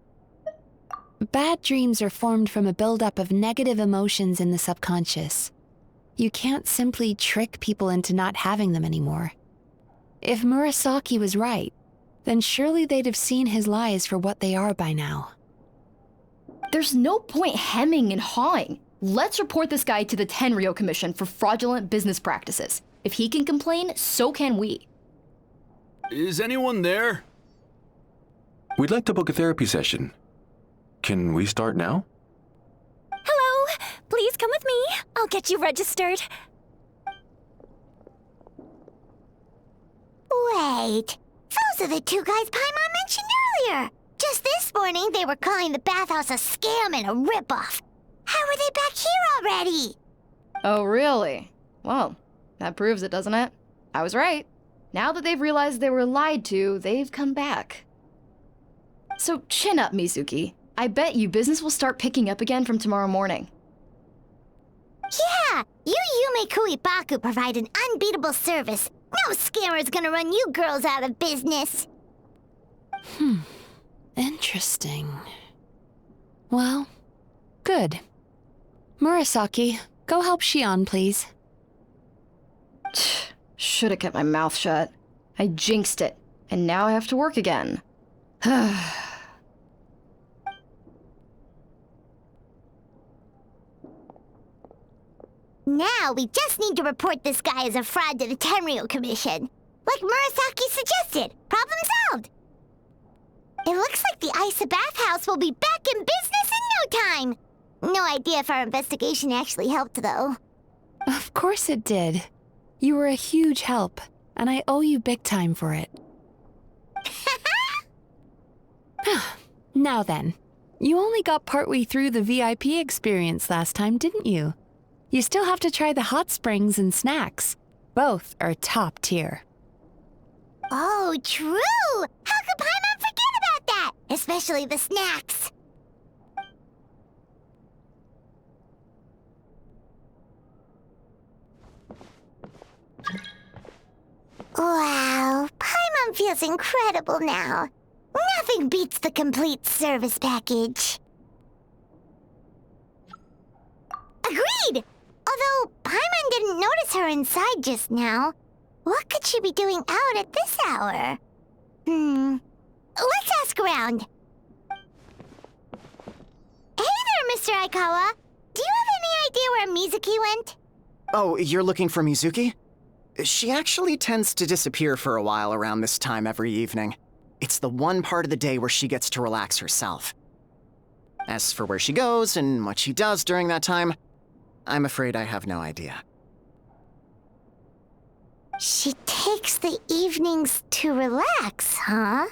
Bad dreams are formed from a buildup of negative emotions in the subconscious. You can't simply trick people into not having them anymore. If Murasaki was right, then surely they'd have seen his lies for what they are by now. There's no point hemming and hawing. Let's report this guy to the Tenryo Commission for fraudulent business practices. If he can complain, so can we. Is anyone there? We'd like to book a therapy session. Can we start now? Hello! Please come with me. I'll get you registered. Wait. Those are the two guys Paimon mentioned earlier. Just this morning, they were calling the bathhouse a scam and a ripoff. How are they back here already? Oh, really? Well, that proves it, doesn't it? I was right. Now that they've realized they were lied to, they've come back. So chin up, Mizuki. I bet you business will start picking up again from tomorrow morning. Yeah! You Yumemizuki Baku provide an unbeatable service. No scammer's gonna run you girls out of business. Interesting. Well, good. Murasaki, go help Shion, please. Should have kept my mouth shut. I jinxed it, and now I have to work again. Now we just need to report this guy as a fraud to the Tenryo Commission. Like Murasaki suggested. Problem solved. It looks like the Isa bathhouse will be back in business in no time. No idea if our investigation actually helped, though. Of course it did. You were a huge help, and I owe you big time for it. Now then, you only got partway through the VIP experience last time, didn't you? You still have to try the hot springs and snacks. Both are top tier. Oh, true! How could Paimon forget about that? Especially the snacks. Wow, Paimon feels incredible now. Nothing beats the complete service package. Agreed! Although Paimon didn't notice her inside just now. What could she be doing out at this hour? Let's ask around. Hey there, Mr. Aikawa. Do you have any idea where Mizuki went? Oh, you're looking for Mizuki? She actually tends to disappear for a while around this time every evening. It's the one part of the day where she gets to relax herself. As for where she goes and what she does during that time, I'm afraid I have no idea. She takes the evenings to relax, huh?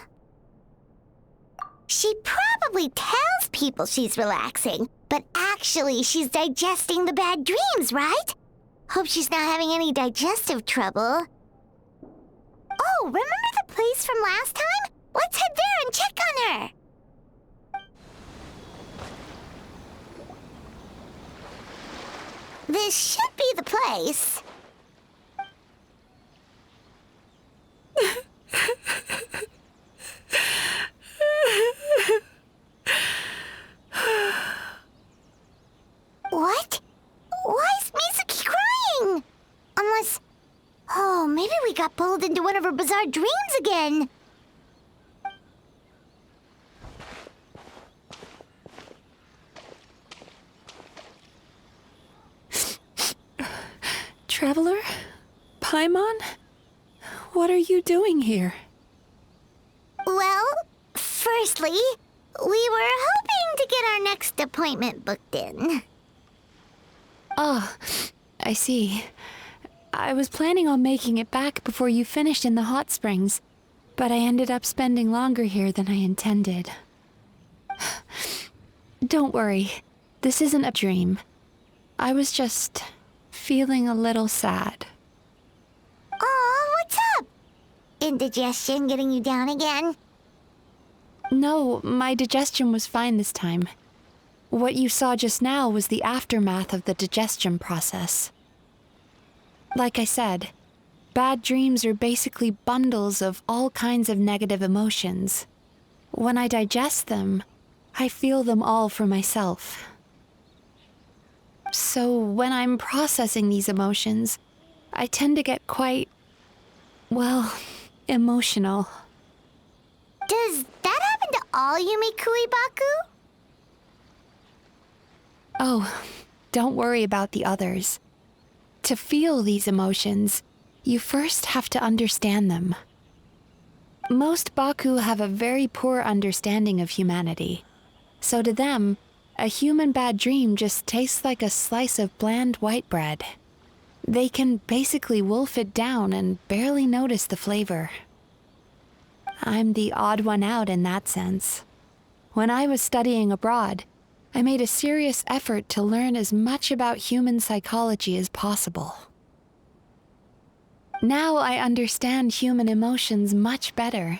She probably tells people she's relaxing, but actually she's digesting the bad dreams, right? Hope she's not having any digestive trouble. Oh, remember the place from last time? Let's head there and check on her. This should be the place. What? Why is Mizuki crying? Unless... Oh, maybe we got pulled into one of her bizarre dreams again. Traveler? Paimon? What are you doing here? Well, firstly, we were hoping to get our next appointment booked in. Oh, I see. I was planning on making it back before you finished in the hot springs, but I ended up spending longer here than I intended. Don't worry, this isn't a dream. I was just feeling a little sad. Aw, what's up? Indigestion getting you down again? No, my digestion was fine this time. What you saw just now was the aftermath of the digestion process. Like I said, bad dreams are basically bundles of all kinds of negative emotions. When I digest them, I feel them all for myself. So when I'm processing these emotions, I tend to get quite, well, emotional. Does that happen to all Yumemizuki baku? Oh, don't worry about the others. To feel these emotions, you first have to understand them. Most baku have a very poor understanding of humanity. So to them, a human bad dream just tastes like a slice of bland white bread. They can basically wolf it down and barely notice the flavor. I'm the odd one out in that sense. When I was studying abroad, I made a serious effort to learn as much about human psychology as possible. Now I understand human emotions much better.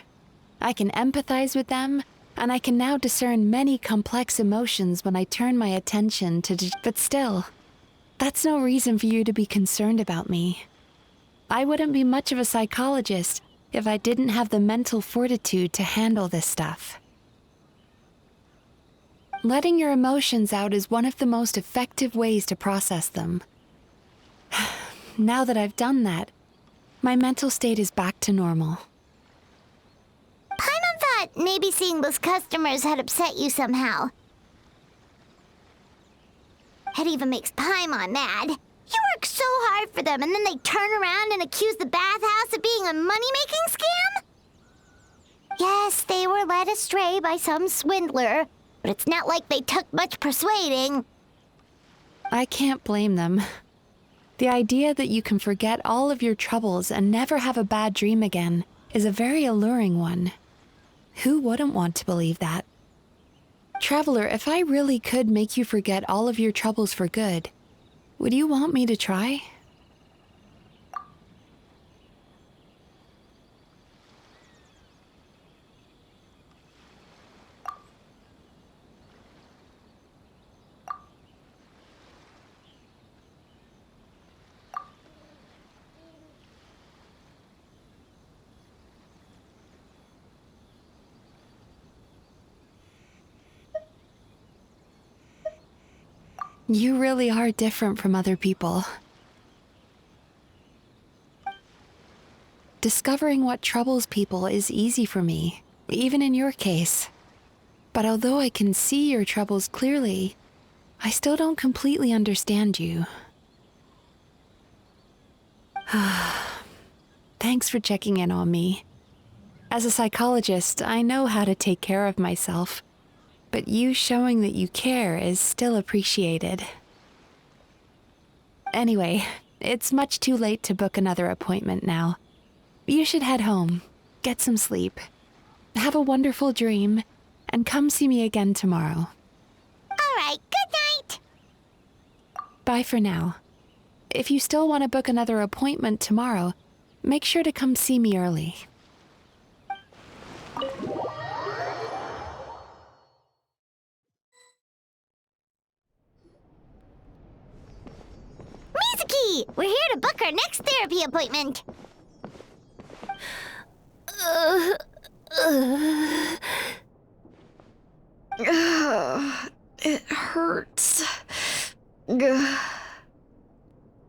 I can empathize with them, and I can now discern many complex emotions when I turn my attention to but still, that's no reason for you to be concerned about me. I wouldn't be much of a psychologist if I didn't have the mental fortitude to handle this stuff. Letting your emotions out is one of the most effective ways to process them. Now that I've done that, my mental state is back to normal. Paimon thought maybe seeing those customers had upset you somehow. It even makes Paimon mad. You work so hard for them and then they turn around and accuse the bathhouse of being a money-making scam? Yes, they were led astray by some swindler, but it's not like they took much persuading. I can't blame them. The idea that you can forget all of your troubles and never have a bad dream again is a very alluring one. Who wouldn't want to believe that? Traveler, if I really could make you forget all of your troubles for good, would you want me to try? You really are different from other people. Discovering what troubles people is easy for me, even in your case. But although I can see your troubles clearly, I still don't completely understand you. Thanks for checking in on me. As a psychologist, I know how to take care of myself. But you showing that you care is still appreciated. Anyway, it's much too late to book another appointment now. You should head home, get some sleep, have a wonderful dream, and come see me again tomorrow. All right, good night. Bye for now. If you still want to book another appointment tomorrow, make sure to come see me early. Mizuki, we're here to book our next therapy appointment. It hurts. Oh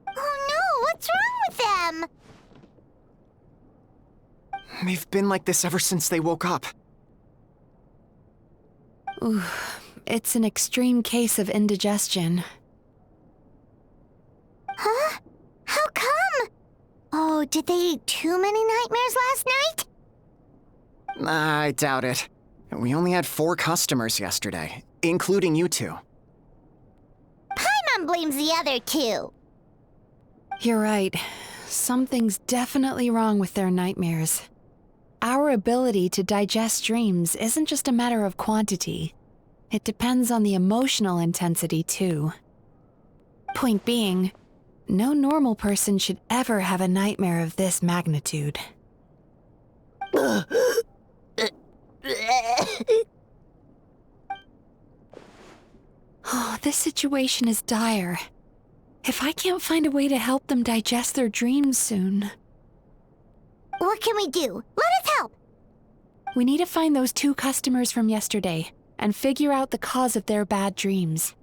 no, what's wrong with them? They've been like this ever since they woke up. Ooh, it's an extreme case of indigestion. Huh? How come? Oh, did they eat too many nightmares last night? I doubt it. We only had 4 customers yesterday, including you two. Paimon blames the other 2. You're right. Something's definitely wrong with their nightmares. Our ability to digest dreams isn't just a matter of quantity. It depends on the emotional intensity, too. Point being, no normal person should ever have a nightmare of this magnitude. Oh, this situation is dire. If I can't find a way to help them digest their dreams soon... What can we do? Let us help! We need to find those 2 customers from yesterday and figure out the cause of their bad dreams.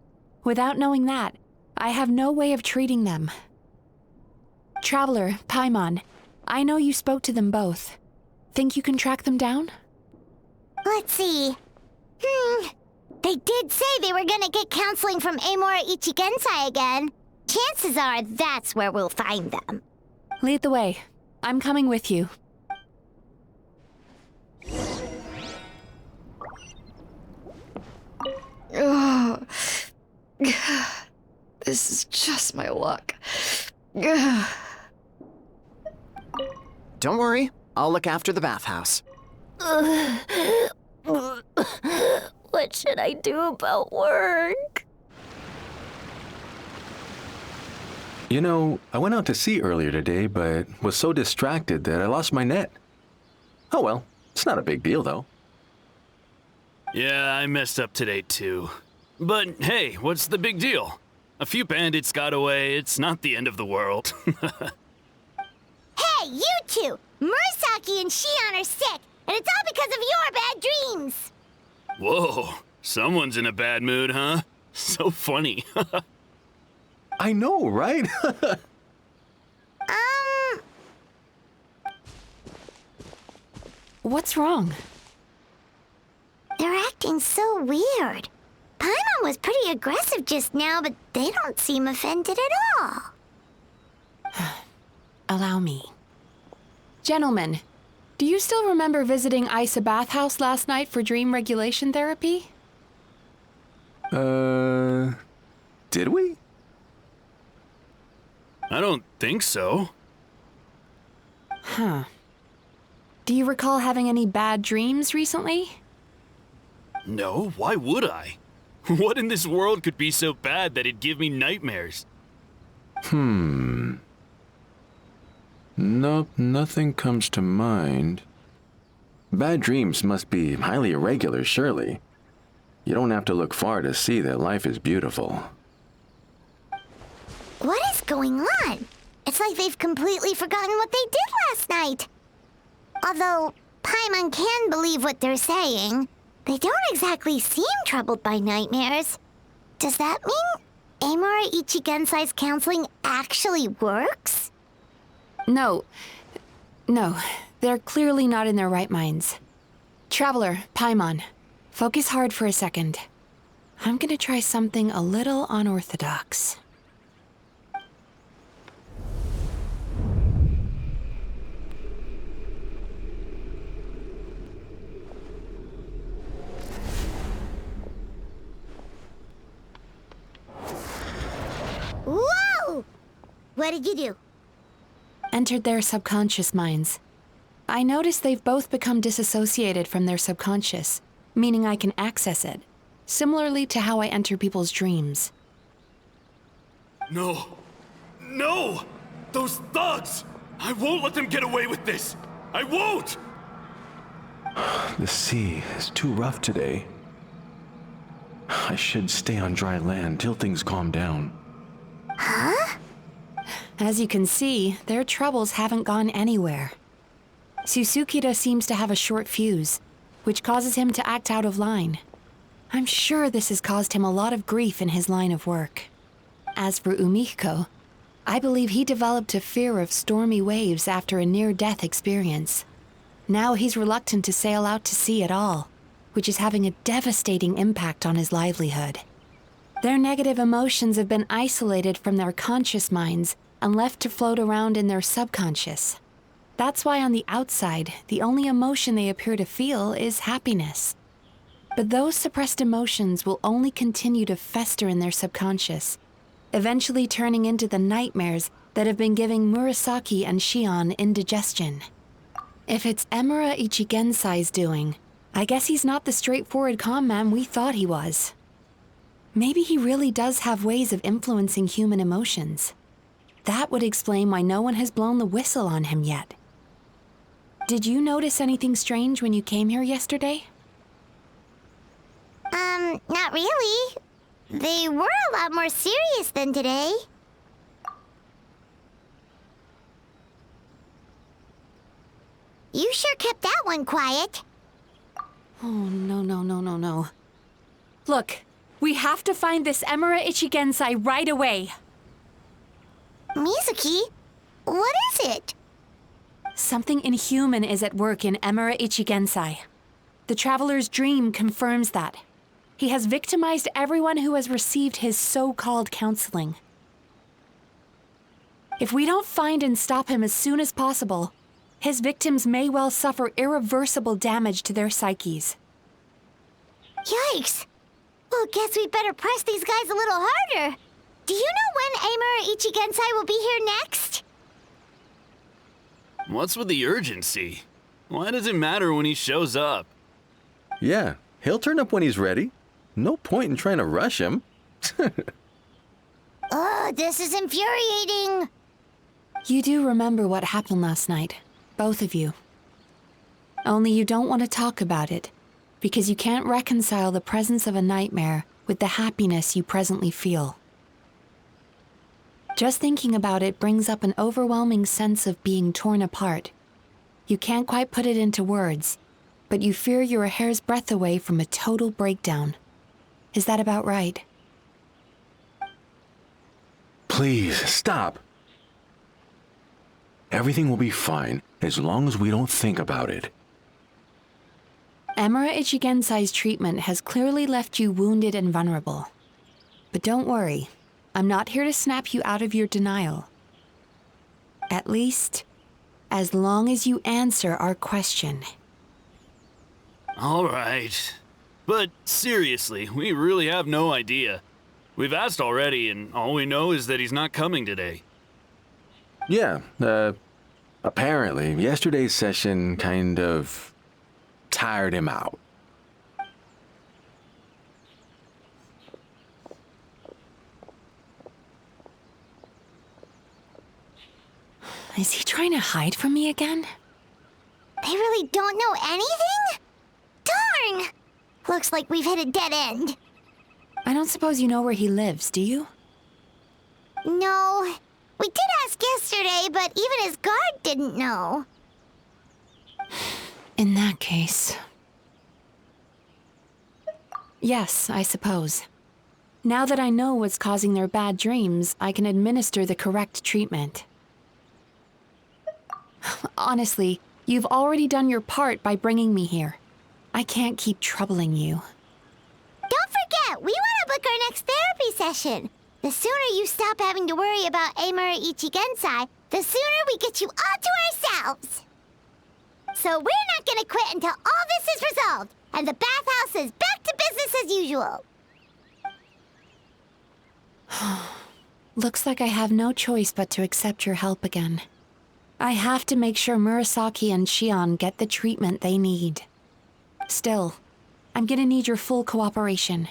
Without knowing that, I have no way of treating them. Traveler, Paimon, I know you spoke to them both. Think you can track them down? Let's see. They did say they were gonna get counseling from Amora Ichigensai again. Chances are that's where we'll find them. Lead the way. I'm coming with you. Ugh. This is just my luck. Don't worry, I'll look after the bathhouse. What should I do about work? You know, I went out to sea earlier today, but was so distracted that I lost my net. Oh well, it's not a big deal though. Yeah, I messed up today too. But hey, what's the big deal? A few bandits got away, it's not the end of the world. Hey, you 2! Murasaki and Shion are sick, and it's all because of your bad dreams! Whoa, someone's in a bad mood, huh? So funny. I know, right? What's wrong? They're acting so weird. Paimon was pretty aggressive just now, but they don't seem offended at all. Allow me. Gentlemen, do you still remember visiting Isa Bathhouse last night for dream regulation therapy? Did we? I don't think so. Huh. Do you recall having any bad dreams recently? No, why would I? What in this world could be so bad that it'd give me nightmares? Nope, nothing comes to mind. Bad dreams must be highly irregular, surely. You don't have to look far to see that life is beautiful. What is going on? It's like they've completely forgotten what they did last night. Although Paimon can believe what they're saying, they don't exactly seem troubled by nightmares. Does that mean Amora Ichigensai's counseling actually works? No, they're clearly not in their right minds. Traveler, Paimon, focus hard for a second. I'm gonna try something a little unorthodox. Whoa! What did you do? Entered their subconscious minds. I noticed they've both become disassociated from their subconscious, meaning I can access it, similarly to how I enter people's dreams. No. No! Those thugs! I won't let them get away with this! I won't! The sea is too rough today. I should stay on dry land till things calm down. Huh? As you can see, their troubles haven't gone anywhere. Susukida seems to have a short fuse, which causes him to act out of line. I'm sure this has caused him a lot of grief in his line of work. As for Umiko, I believe he developed a fear of stormy waves after a near-death experience. Now he's reluctant to sail out to sea at all, which is having a devastating impact on his livelihood. Their negative emotions have been isolated from their conscious minds and left to float around in their subconscious. That's why on the outside, the only emotion they appear to feel is happiness. But those suppressed emotions will only continue to fester in their subconscious, eventually turning into the nightmares that have been giving Murasaki and Shion indigestion. If it's Emura Ichigensai's doing, I guess he's not the straightforward calm man we thought he was. Maybe he really does have ways of influencing human emotions. That would explain why no one has blown the whistle on him yet. Did you notice anything strange when you came here yesterday? Not really. They were a lot more serious than today. You sure kept that one quiet. Oh, no. Look, we have to find this Emura Ichigensai right away. Mizuki? What is it? Something inhuman is at work in Emura Ichigensai. The Traveler's Dream confirms that. He has victimized everyone who has received his so-called counseling. If we don't find and stop him as soon as possible, his victims may well suffer irreversible damage to their psyches. Yikes! Well, guess we better press these guys a little harder. Do you know when Emura Ichigensai will be here next? What's with the urgency? Why does it matter when he shows up? Yeah, he'll turn up when he's ready. No point in trying to rush him. Ugh, this is infuriating. You do remember what happened last night, both of you. Only you don't want to talk about it, because you can't reconcile the presence of a nightmare with the happiness you presently feel. Just thinking about it brings up an overwhelming sense of being torn apart. You can't quite put it into words, but you fear you're a hair's breadth away from a total breakdown. Is that about right? Please, stop. Everything will be fine as long as we don't think about it. Emura Ichigensai's treatment has clearly left you wounded and vulnerable. But don't worry, I'm not here to snap you out of your denial. At least, as long as you answer our question. All right. But seriously, we really have no idea. We've asked already, and all we know is that he's not coming today. Yeah, apparently, yesterday's session kind of tired him out. Is he trying to hide from me again? They really don't know anything? Darn! Looks like we've hit a dead end. I don't suppose you know where he lives, do you? No. We did ask yesterday, but even his guard didn't know. In that case... Yes, I suppose. Now that I know what's causing their bad dreams, I can administer the correct treatment. Honestly, you've already done your part by bringing me here. I can't keep troubling you. Don't forget, we want to book our next therapy session. The sooner you stop having to worry about Emura Ichigensai, the sooner we get you all to ourselves. So we're not gonna quit until all this is resolved, and the bathhouse is back to business as usual. Looks like I have no choice but to accept your help again. I have to make sure Murasaki and Shion get the treatment they need. Still, I'm gonna need your full cooperation.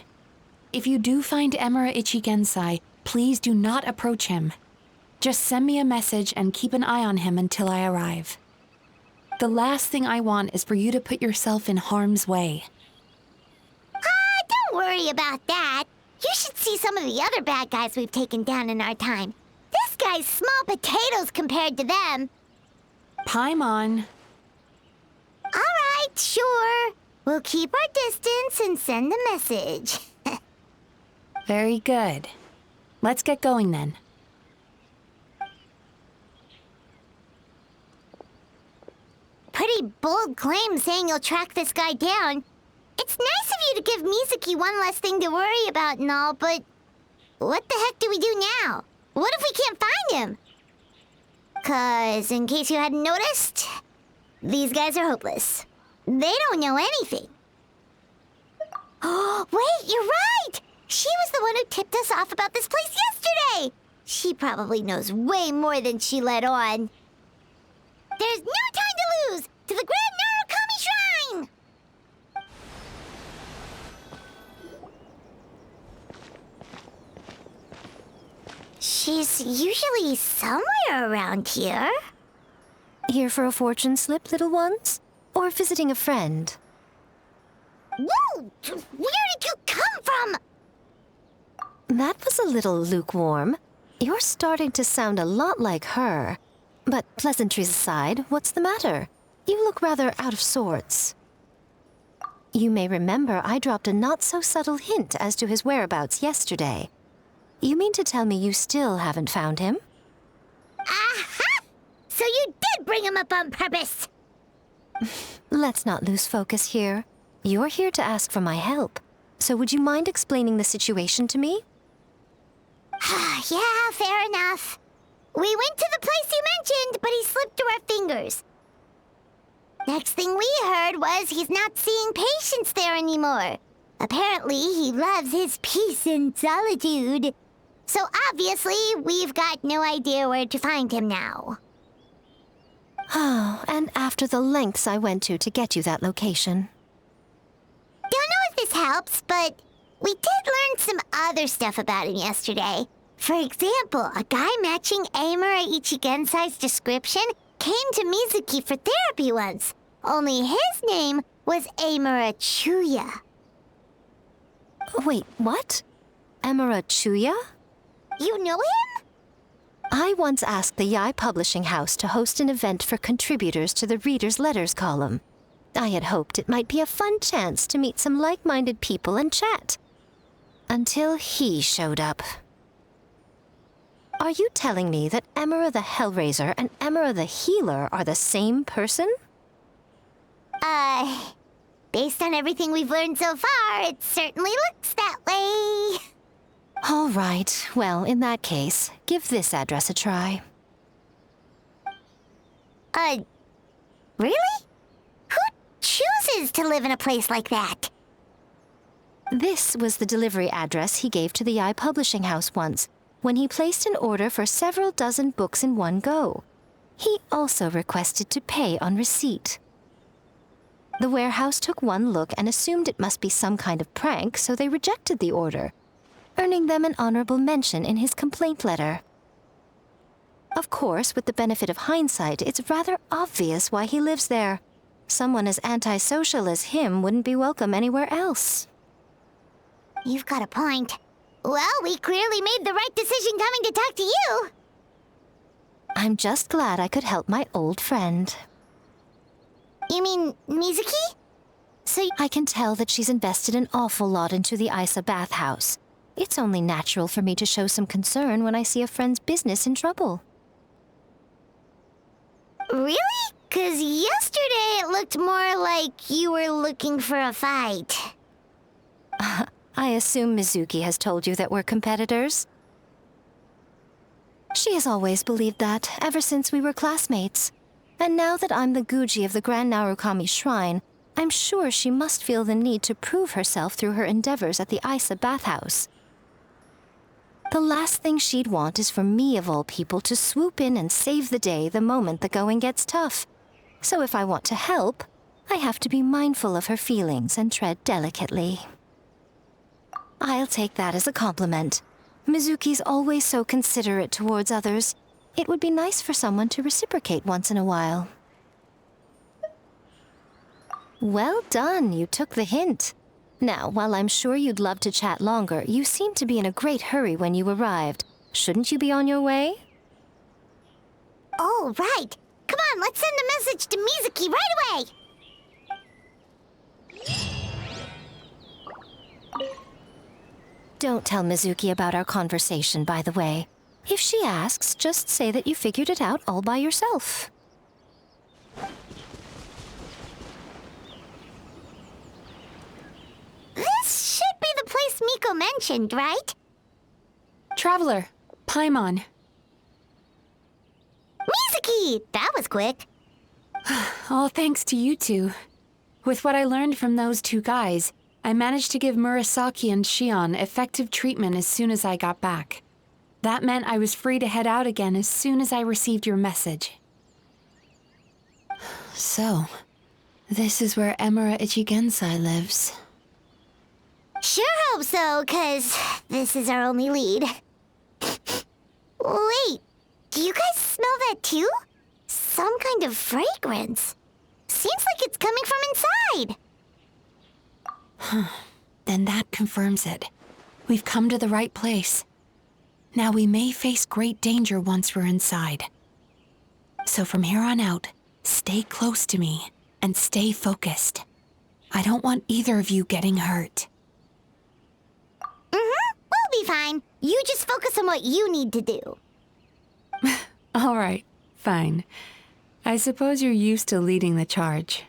If you do find Emura Ichigensai, please do not approach him. Just send me a message and keep an eye on him until I arrive. The last thing I want is for you to put yourself in harm's way. Don't worry about that. You should see some of the other bad guys we've taken down in our time. This guy's small potatoes compared to them. Paimon. All right, sure. We'll keep our distance and send the message. Very good. Let's get going then. Pretty bold claim saying you'll track this guy down. It's nice of you to give Mizuki one less thing to worry about and all, but what the heck do we do now? What if we can't find him? 'Cause, in case you hadn't noticed, these guys are hopeless. They don't know anything. Oh, wait, you're right! She was the one who tipped us off about this place yesterday! She probably knows way more than she let on. There's no time to lose! To the Grand Narukami Shrine! She's usually somewhere around here. Here for a fortune slip, little ones? Or visiting a friend? Whoa! Where did you come from? That was a little lukewarm. You're starting to sound a lot like her. But pleasantries aside, what's the matter? You look rather out of sorts. You may remember I dropped a not-so-subtle hint as to his whereabouts yesterday. You mean to tell me you still haven't found him? Aha! So you did bring him up on purpose! Let's not lose focus here. You're here to ask for my help. So would you mind explaining the situation to me? Yeah, fair enough. We went to the place you mentioned, but he slipped through our fingers. Next thing we heard was he's not seeing patients there anymore. Apparently, he loves his peace and solitude. So obviously, we've got no idea where to find him now. Oh, and after the lengths I went to get you that location. Don't know if this helps, but we did learn some other stuff about him yesterday. For example, a guy matching Amura Ichigensai's description came to Mizuki for therapy once. Only his name was Amura Chuya. Wait, what? Emura Chuya? You know him? I once asked the Yai Publishing House to host an event for contributors to the Reader's Letters column. I had hoped it might be a fun chance to meet some like-minded people and chat. Until he showed up. Are you telling me that Emura the Hellraiser and Emura the Healer are the same person? Based on everything we've learned so far, it certainly looks that way. All right. Well, in that case, give this address a try. Really? Who chooses to live in a place like that? This was the delivery address he gave to the Yai Publishing House once, when he placed an order for several dozen books in one go. He also requested to pay on receipt. The warehouse took one look and assumed it must be some kind of prank, so they rejected the order, earning them an honorable mention in his complaint letter. Of course, with the benefit of hindsight, it's rather obvious why he lives there. Someone as antisocial as him wouldn't be welcome anywhere else. You've got a point. Well, we clearly made the right decision coming to talk to you. I'm just glad I could help my old friend. You mean Mizuki? So I can tell that she's invested an awful lot into the Isa bathhouse. It's only natural for me to show some concern when I see a friend's business in trouble. Really? 'Cause yesterday it looked more like you were looking for a fight. I assume Mizuki has told you that we're competitors? She has always believed that, ever since we were classmates. And now that I'm the Guji of the Grand Narukami Shrine, I'm sure she must feel the need to prove herself through her endeavors at the Isa bathhouse. The last thing she'd want is for me, of all people, to swoop in and save the day the moment the going gets tough. So if I want to help, I have to be mindful of her feelings and tread delicately. I'll take that as a compliment. Mizuki's always so considerate towards others. It would be nice for someone to reciprocate once in a while. Well done, you took the hint. Now, while I'm sure you'd love to chat longer, you seemed to be in a great hurry when you arrived. Shouldn't you be on your way? Oh, right. Come on, let's send a message to Mizuki right away. Don't tell Mizuki about our conversation, by the way. If she asks, just say that you figured it out all by yourself. This should be the place Miko mentioned, right? Traveler, Paimon. Mizuki! That was quick. All thanks to you two. With what I learned from those two guys, I managed to give Murasaki and Shion effective treatment as soon as I got back. That meant I was free to head out again as soon as I received your message. So, this is where Emura Ichigensai lives. Sure hope so, 'cause this is our only lead. Wait, do you guys smell that too? Some kind of fragrance. Seems like it's coming from inside. Then that confirms it. We've come to the right place. Now we may face great danger once we're inside. So from here on out, stay close to me and stay focused. I don't want either of you getting hurt. We'll be fine. You just focus on what you need to do. All right, fine. I suppose you're used to leading the charge.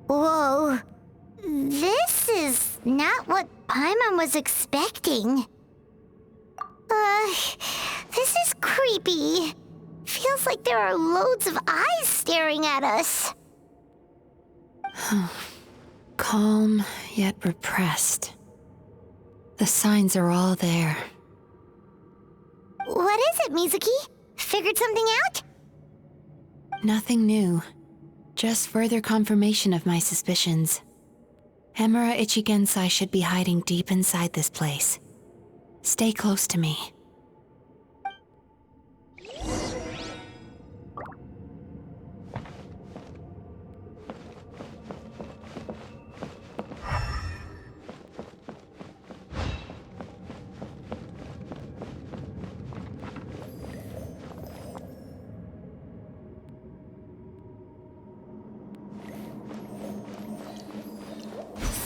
Whoa. This is not what Paimon was expecting. This is creepy. Feels like there are loads of eyes staring at us. Calm, yet repressed. The signs are all there. What is it, Mizuki? Figured something out? Nothing new. Just further confirmation of my suspicions. Emura Ichigensai should be hiding deep inside this place. Stay close to me.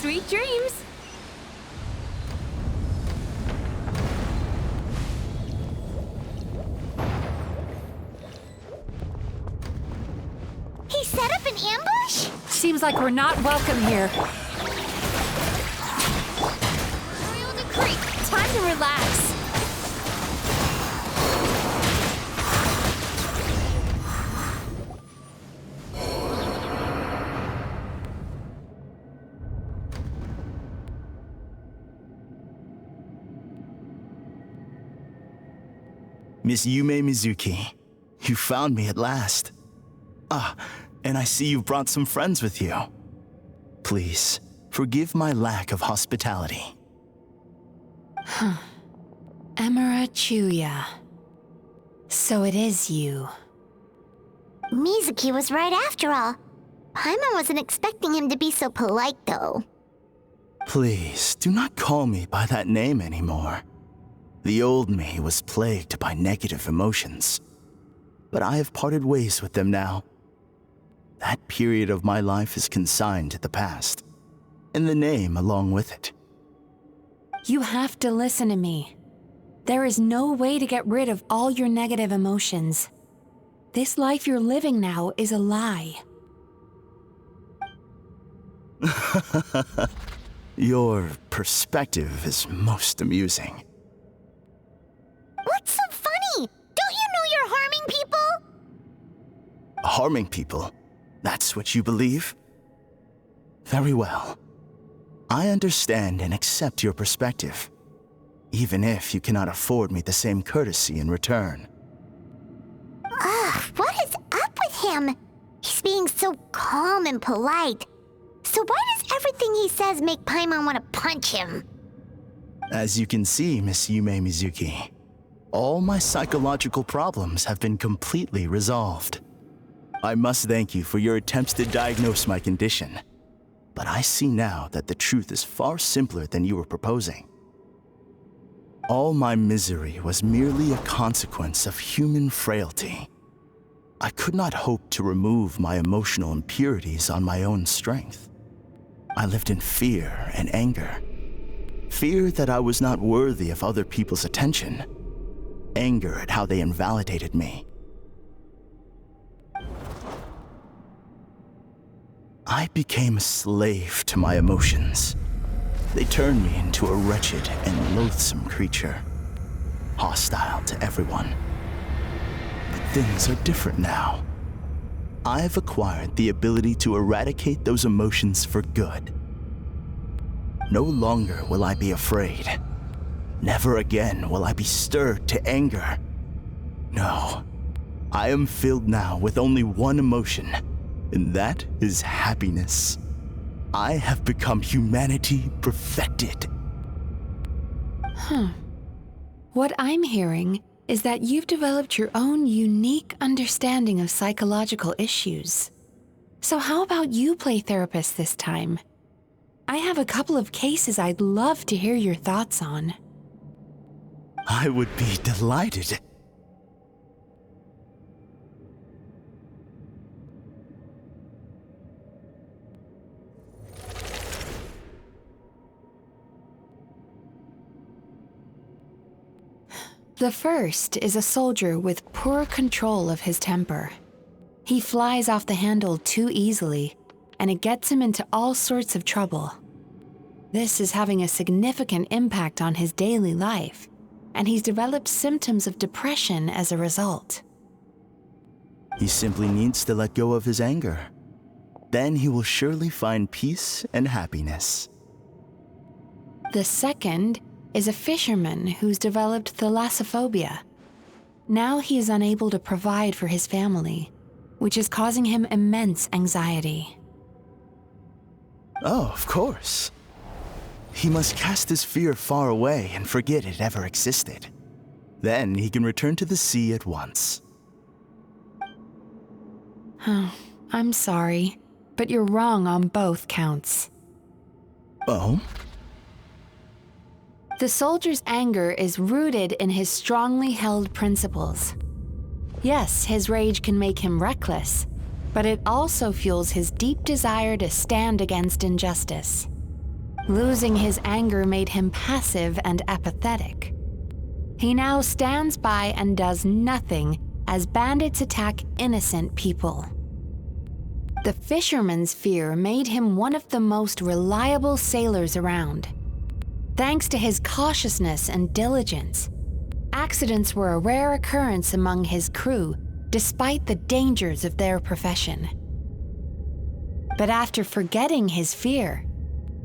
Sweet dreams! He set up an ambush? Seems like we're not welcome here. Royal decree! Time to relax. Miss Yumemizuki, you found me at last. Ah, and I see you've brought some friends with you. Please, forgive my lack of hospitality. Emura Chuya. So it is you. Mizuki was right after all. Paimon wasn't expecting him to be so polite, though. Please, do not call me by that name anymore. The old me was plagued by negative emotions, but I have parted ways with them now. That period of my life is consigned to the past, and the name along with it. You have to listen to me. There is no way to get rid of all your negative emotions. This life you're living now is a lie. Your perspective is most amusing. What's so funny? Don't you know you're harming people? Harming people? That's what you believe? Very well. I understand and accept your perspective, even if you cannot afford me the same courtesy in return. Ugh, what is up with him? He's being so calm and polite. So why does everything he says make Paimon want to punch him? As you can see, Miss Yumemizuki, all my psychological problems have been completely resolved. I must thank you for your attempts to diagnose my condition, but I see now that the truth is far simpler than you were proposing. All my misery was merely a consequence of human frailty. I could not hope to remove my emotional impurities on my own strength. I lived in fear and anger. Fear that I was not worthy of other people's attention. Anger at how they invalidated me. I became a slave to my emotions. They turned me into a wretched and loathsome creature, hostile to everyone. But things are different now. I've acquired the ability to eradicate those emotions for good. No longer will I be afraid. Never again will I be stirred to anger. No, I am filled now with only one emotion, and that is happiness. I have become humanity perfected. What I'm hearing is that you've developed your own unique understanding of psychological issues. So how about you play therapist this time? I have a couple of cases I'd love to hear your thoughts on. I would be delighted. The first is a soldier with poor control of his temper. He flies off the handle too easily, and it gets him into all sorts of trouble. This is having a significant impact on his daily life, and he's developed symptoms of depression as a result. He simply needs to let go of his anger. Then he will surely find peace and happiness. The second is a fisherman who's developed thalassophobia. Now he is unable to provide for his family, which is causing him immense anxiety. Oh, of course. He must cast his fear far away and forget it ever existed. Then he can return to the sea at once. Oh, I'm sorry, but you're wrong on both counts. Oh? The soldier's anger is rooted in his strongly held principles. Yes, his rage can make him reckless, but it also fuels his deep desire to stand against injustice. Losing his anger made him passive and apathetic. He now stands by and does nothing as bandits attack innocent people. The fisherman's fear made him one of the most reliable sailors around. Thanks to his cautiousness and diligence, accidents were a rare occurrence among his crew, despite the dangers of their profession. But after forgetting his fear,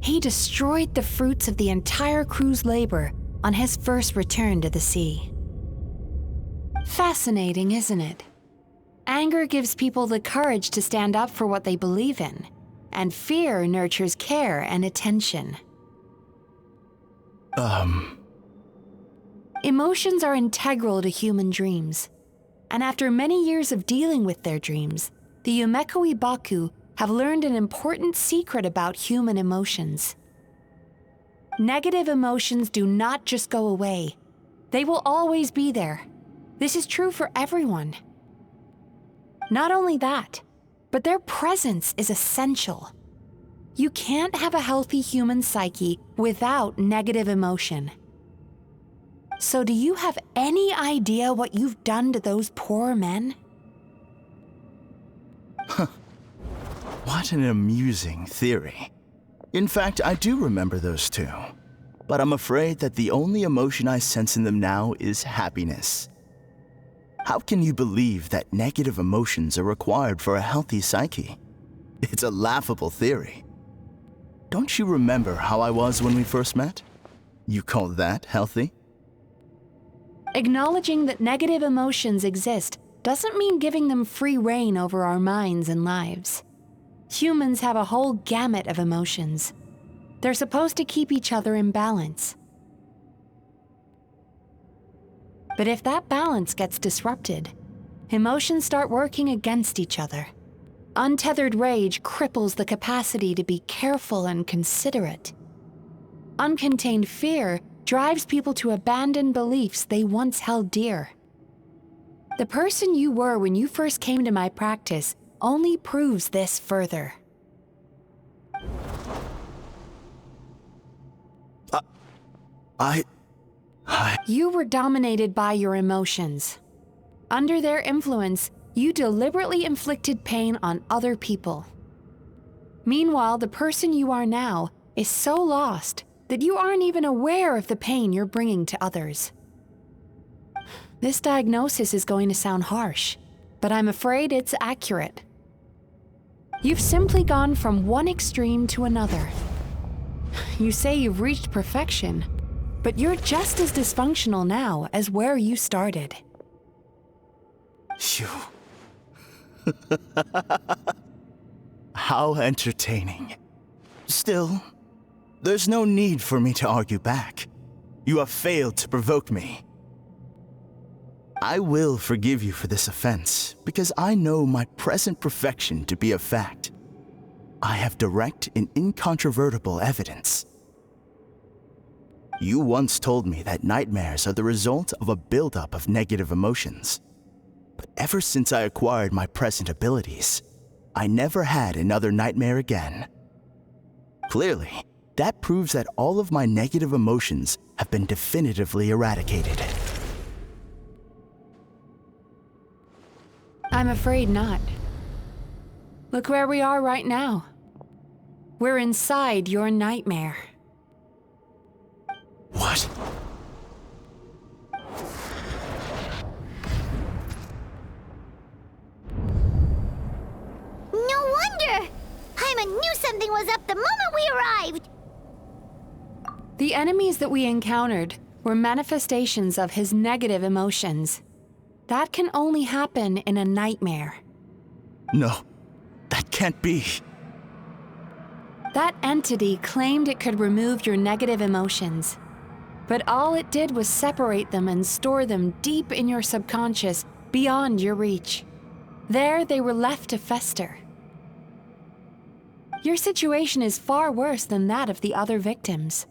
he destroyed the fruits of the entire crew's labor on his first return to the sea. Fascinating, isn't it? Anger gives people the courage to stand up for what they believe in, and fear nurtures care and attention. Emotions are integral to human dreams, and after many years of dealing with their dreams, the Yumemizuki Baku have learned an important secret about human emotions. Negative emotions do not just go away. They will always be there. This is true for everyone. Not only that, but their presence is essential. You can't have a healthy human psyche without negative emotion. So do you have any idea what you've done to those poor men? What an amusing theory. In fact, I do remember those two. But I'm afraid that the only emotion I sense in them now is happiness. How can you believe that negative emotions are required for a healthy psyche? It's a laughable theory. Don't you remember how I was when we first met? You call that healthy? Acknowledging that negative emotions exist doesn't mean giving them free rein over our minds and lives. Humans have a whole gamut of emotions. They're supposed to keep each other in balance. But if that balance gets disrupted, emotions start working against each other. Untethered rage cripples the capacity to be careful and considerate. Uncontained fear drives people to abandon beliefs they once held dear. The person you were when you first came to my practice only proves this further. You were dominated by your emotions. Under their influence, you deliberately inflicted pain on other people. Meanwhile, the person you are now is so lost that you aren't even aware of the pain you're bringing to others. This diagnosis is going to sound harsh, but I'm afraid it's accurate. You've simply gone from one extreme to another. You say you've reached perfection, but you're just as dysfunctional now as where you started. Phew. How entertaining. Still, there's no need for me to argue back. You have failed to provoke me. I will forgive you for this offense, because I know my present perfection to be a fact. I have direct and incontrovertible evidence. You once told me that nightmares are the result of a buildup of negative emotions. But ever since I acquired my present abilities, I never had another nightmare again. Clearly, that proves that all of my negative emotions have been definitively eradicated. I'm afraid not. Look where we are right now. We're inside your nightmare. What? No wonder! Paimon knew something was up the moment we arrived! The enemies that we encountered were manifestations of his negative emotions. That can only happen in a nightmare. No, that can't be. That entity claimed it could remove your negative emotions. But all it did was separate them and store them deep in your subconscious, beyond your reach. There, they were left to fester. Your situation is far worse than that of the other victims.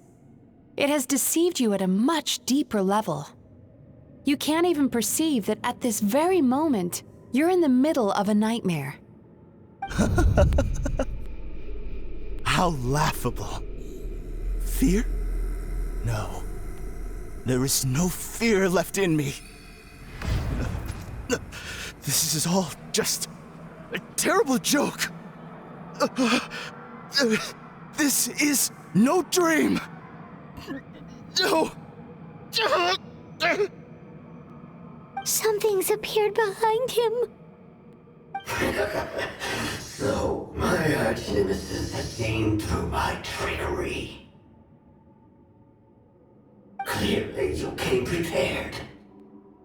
It has deceived you at a much deeper level. You can't even perceive that at this very moment, you're in the middle of a nightmare. How laughable. Fear? No. There is no fear left in me. This is all just a terrible joke. This is no dream. No. Something's appeared behind him. So, my arch-nemesis has seen through my trickery. Clearly, you came prepared.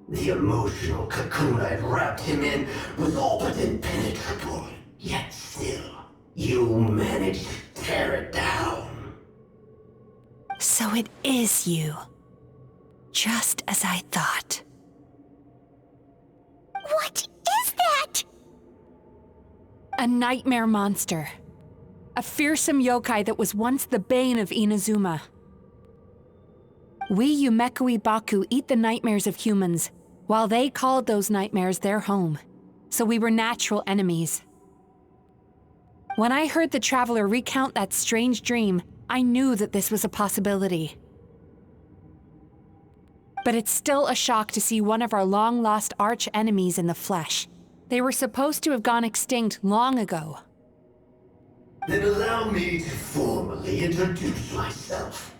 The emotional cocoon I'd wrapped him in was all but impenetrable. Yet still, you managed to tear it down. So it is you. Just as I thought. What is that? A nightmare monster. A fearsome yokai that was once the bane of Inazuma. We Yumemizuki Baku eat the nightmares of humans, while they called those nightmares their home. So we were natural enemies. When I heard the Traveler recount that strange dream, I knew that this was a possibility. But it's still a shock to see one of our long-lost arch-enemies in the flesh. They were supposed to have gone extinct long ago. Then allow me to formally introduce myself.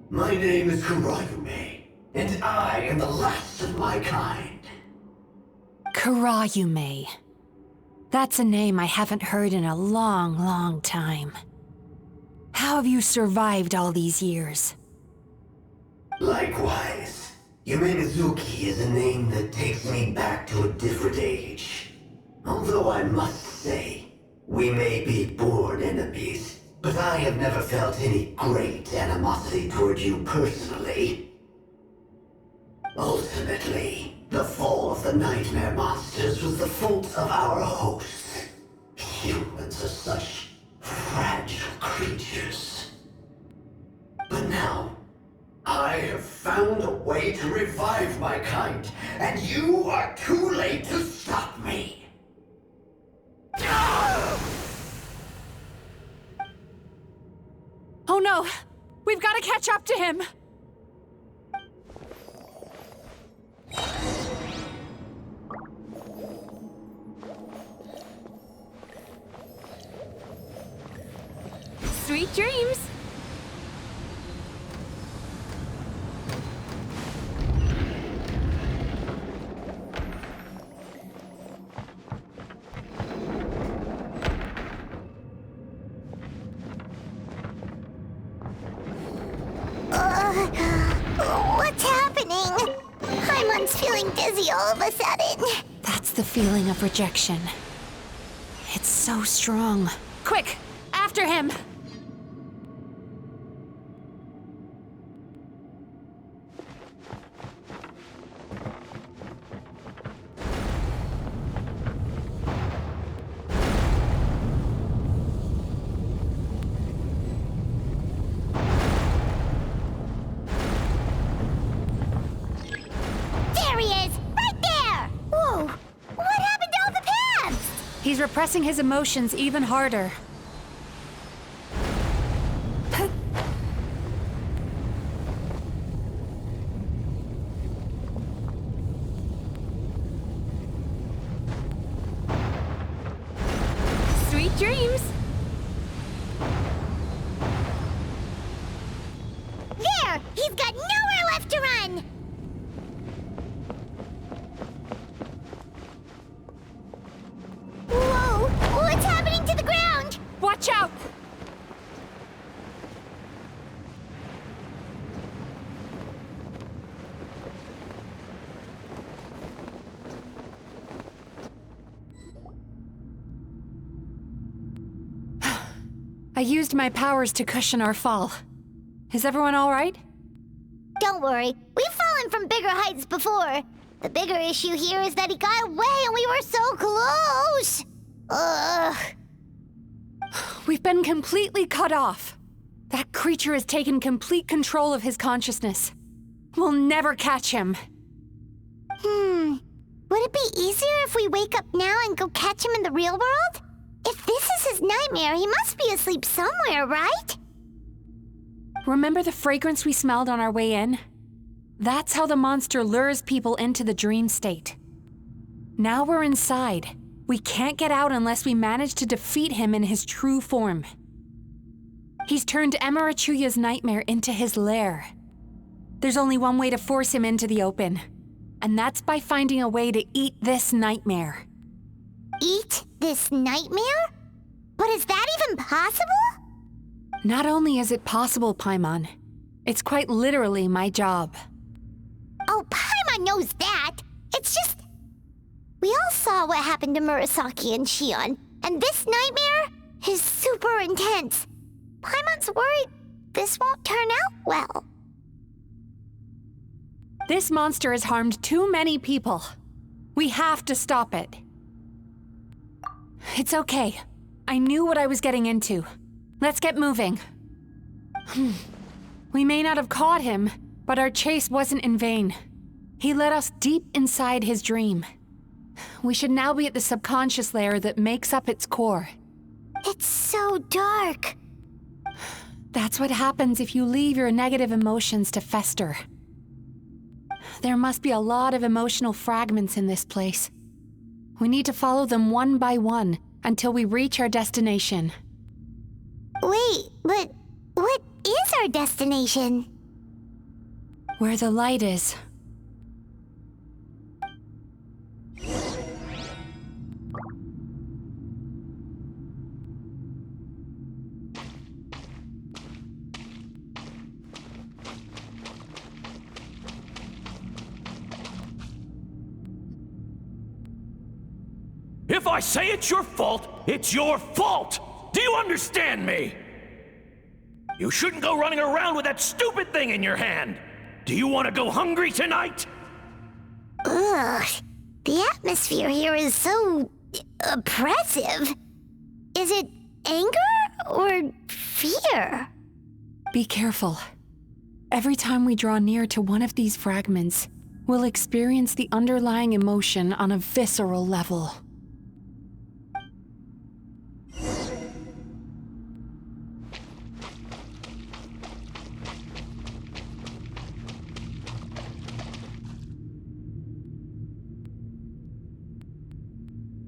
My name is Kurayume, and I am the last of my kind. Kurayume. That's a name I haven't heard in a long, long time. How have you survived all these years? Likewise, Yumemizuki is a name that takes me back to a different age. Although I must say, we may be born enemies, but I have never felt any great animosity toward you personally. Ultimately, the fall of the nightmare monsters was the fault of our hosts. Humans are such fragile creatures. But now, I have found a way to revive my kind, and you are too late to stop me. Oh no! We've got to catch up to him! Sweet dreams! What's happening? Paimon's feeling dizzy all of a sudden. That's the feeling of rejection. It's so strong. Quick! After him! There he is! Right there! Whoa! What happened to all the paths? He's repressing his emotions even harder. Sweet dreams! There! He's got nowhere left to run! Whoa! What's happening to the ground? Watch out! I used my powers to cushion our fall. Is everyone all right? Don't worry, we've fallen from bigger heights before. The bigger issue here is that he got away and we were so close! Ugh. We've been completely cut off. That creature has taken complete control of his consciousness. We'll never catch him. Would it be easier if we wake up now and go catch him in the real world? If this is his nightmare, he must be asleep somewhere, right? Remember the fragrance we smelled on our way in? That's how the monster lures people into the dream state. Now we're inside. We can't get out unless we manage to defeat him in his true form. He's turned Emarachuya's nightmare into his lair. There's only one way to force him into the open, and that's by finding a way to eat this nightmare. Eat this nightmare? But is that even possible? Not only is it possible, Paimon, it's quite literally my job. Oh, Paimon knows that. It's just... We all saw what happened to Murasaki and Shion, and this nightmare is super intense. Paimon's worried this won't turn out well. This monster has harmed too many people. We have to stop it. It's okay. I knew what I was getting into. Let's get moving. We may not have caught him, but our chase wasn't in vain. He led us deep inside his dream. We should now be at the subconscious layer that makes up its core. It's so dark. That's what happens if you leave your negative emotions to fester. There must be a lot of emotional fragments in this place. We need to follow them one by one until we reach our destination. Wait, but what is our destination? Where the light is. If I say it's your fault, it's your fault! Do you understand me? You shouldn't go running around with that stupid thing in your hand! Do you want to go hungry tonight? Ugh, the atmosphere here is so oppressive. Is it anger or fear? Be careful. Every time we draw near to one of these fragments, we'll experience the underlying emotion on a visceral level.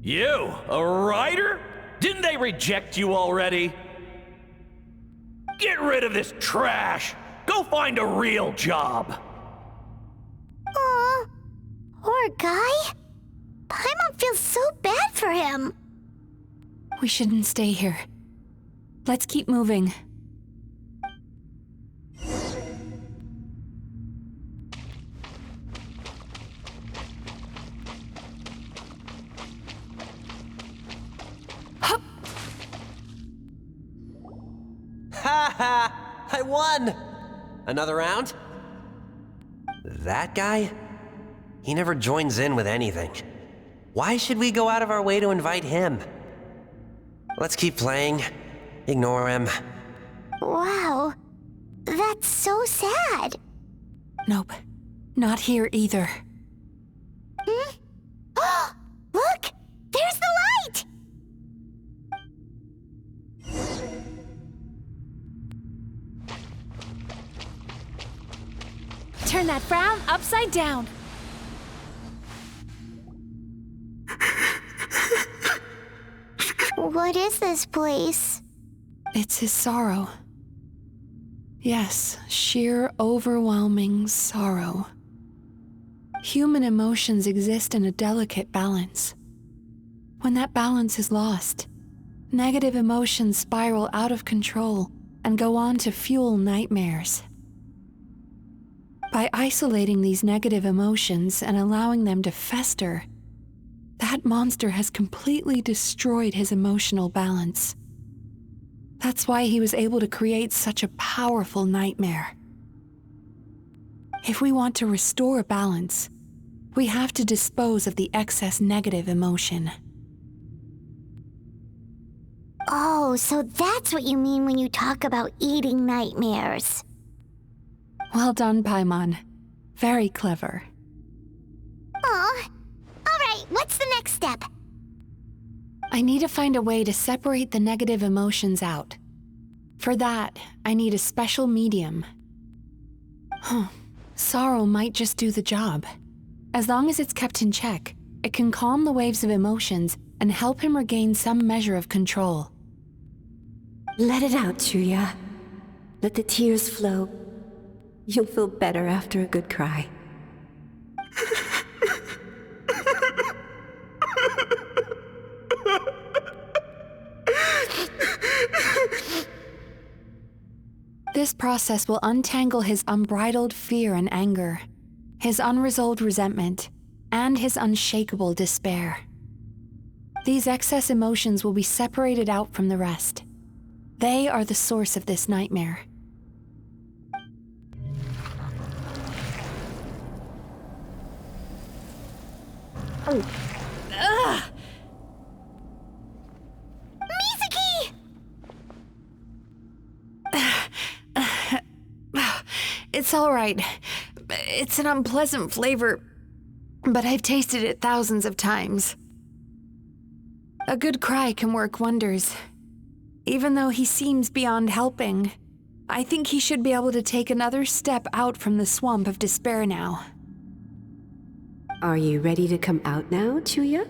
You, a writer? Didn't they reject you already? Get rid of this trash! Go find a real job! Aw, poor guy. Paimon feels so bad for him. We shouldn't stay here. Let's keep moving. Ha ha! I won! Another round? That guy? He never joins in with anything. Why should we go out of our way to invite him? Let's keep playing. Ignore him. Wow, that's so sad. Nope, not here either. Hmm? Look! There's the light! Turn that frown upside down. What is this place? It's his sorrow. Yes, sheer overwhelming sorrow. Human emotions exist in a delicate balance. When that balance is lost, negative emotions spiral out of control and go on to fuel nightmares. By isolating these negative emotions and allowing them to fester, that monster has completely destroyed his emotional balance. That's why he was able to create such a powerful nightmare. If we want to restore balance, we have to dispose of the excess negative emotion. Oh, so that's what you mean when you talk about eating nightmares. Well done, Paimon. Very clever. Aw. Alright, what's the next step? I need to find a way to separate the negative emotions out. For that, I need a special medium. Sorrow might just do the job. As long as it's kept in check, it can calm the waves of emotions and help him regain some measure of control. Let it out, Chuya. Let the tears flow. You'll feel better after a good cry. This process will untangle his unbridled fear and anger, his unresolved resentment, and his unshakable despair. These excess emotions will be separated out from the rest. They are the source of this nightmare. Ugh! Mizuki! It's all right. It's an unpleasant flavor, but I've tasted it thousands of times. A good cry can work wonders, Even though he seems beyond helping, I think he should be able to take another step out from the swamp of despair now. Are you ready to come out now, Chuya?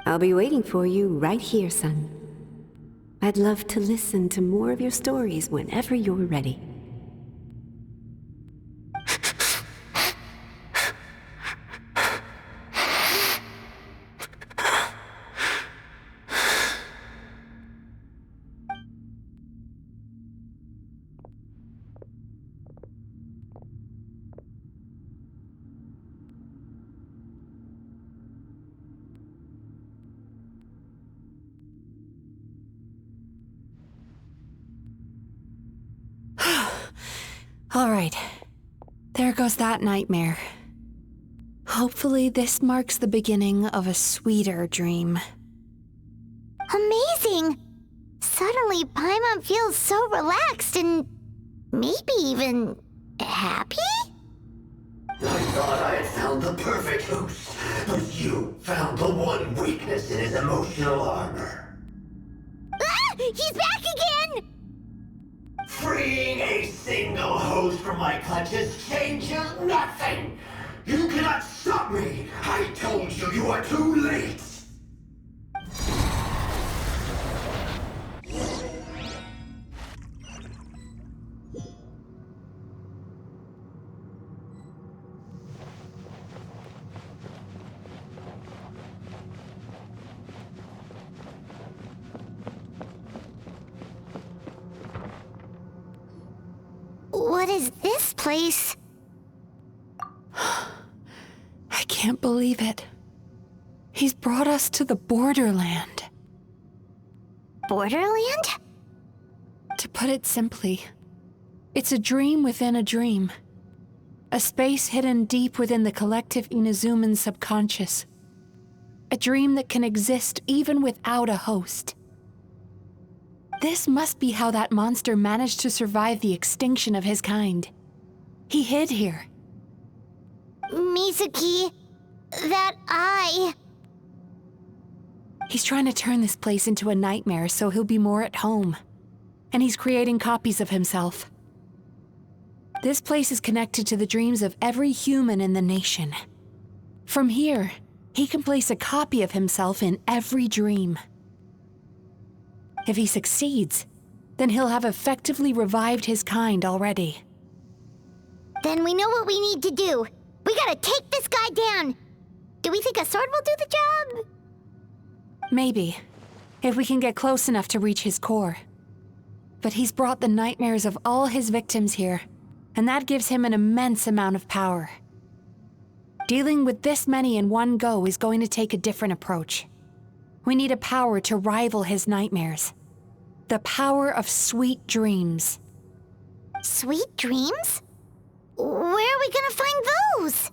I'll be waiting for you right here, son. I'd love to listen to more of your stories whenever you're ready. All right. There goes that nightmare. Hopefully this marks the beginning of a sweeter dream. Amazing! Suddenly, Paimon feels so relaxed and maybe even happy? I thought I had found the perfect host, but you found the one weakness in his emotional armor. Ah! He's back again! Freeing a single host from my clutches changes nothing! You cannot stop me! I told you you are too late! What is this place? I can't believe it. He's brought us to the borderland. Borderland? To put it simply, it's a dream within a dream. A space hidden deep within the collective Inazuman subconscious. A dream that can exist even without a host. This must be how that monster managed to survive the extinction of his kind. He hid here. Mizuki, that eye. He's trying to turn this place into a nightmare so he'll be more at home. And he's creating copies of himself. This place is connected to the dreams of every human in the nation. From here, he can place a copy of himself in every dream. If he succeeds, then he'll have effectively revived his kind already. Then we know what we need to do. We gotta take this guy down. Do we think a sword will do the job? Maybe, if we can get close enough to reach his core. But he's brought the nightmares of all his victims here, and that gives him an immense amount of power. Dealing with this many in one go is going to take a different approach. We need a power to rival his nightmares. The power of sweet dreams. Sweet dreams? Where are we gonna find those?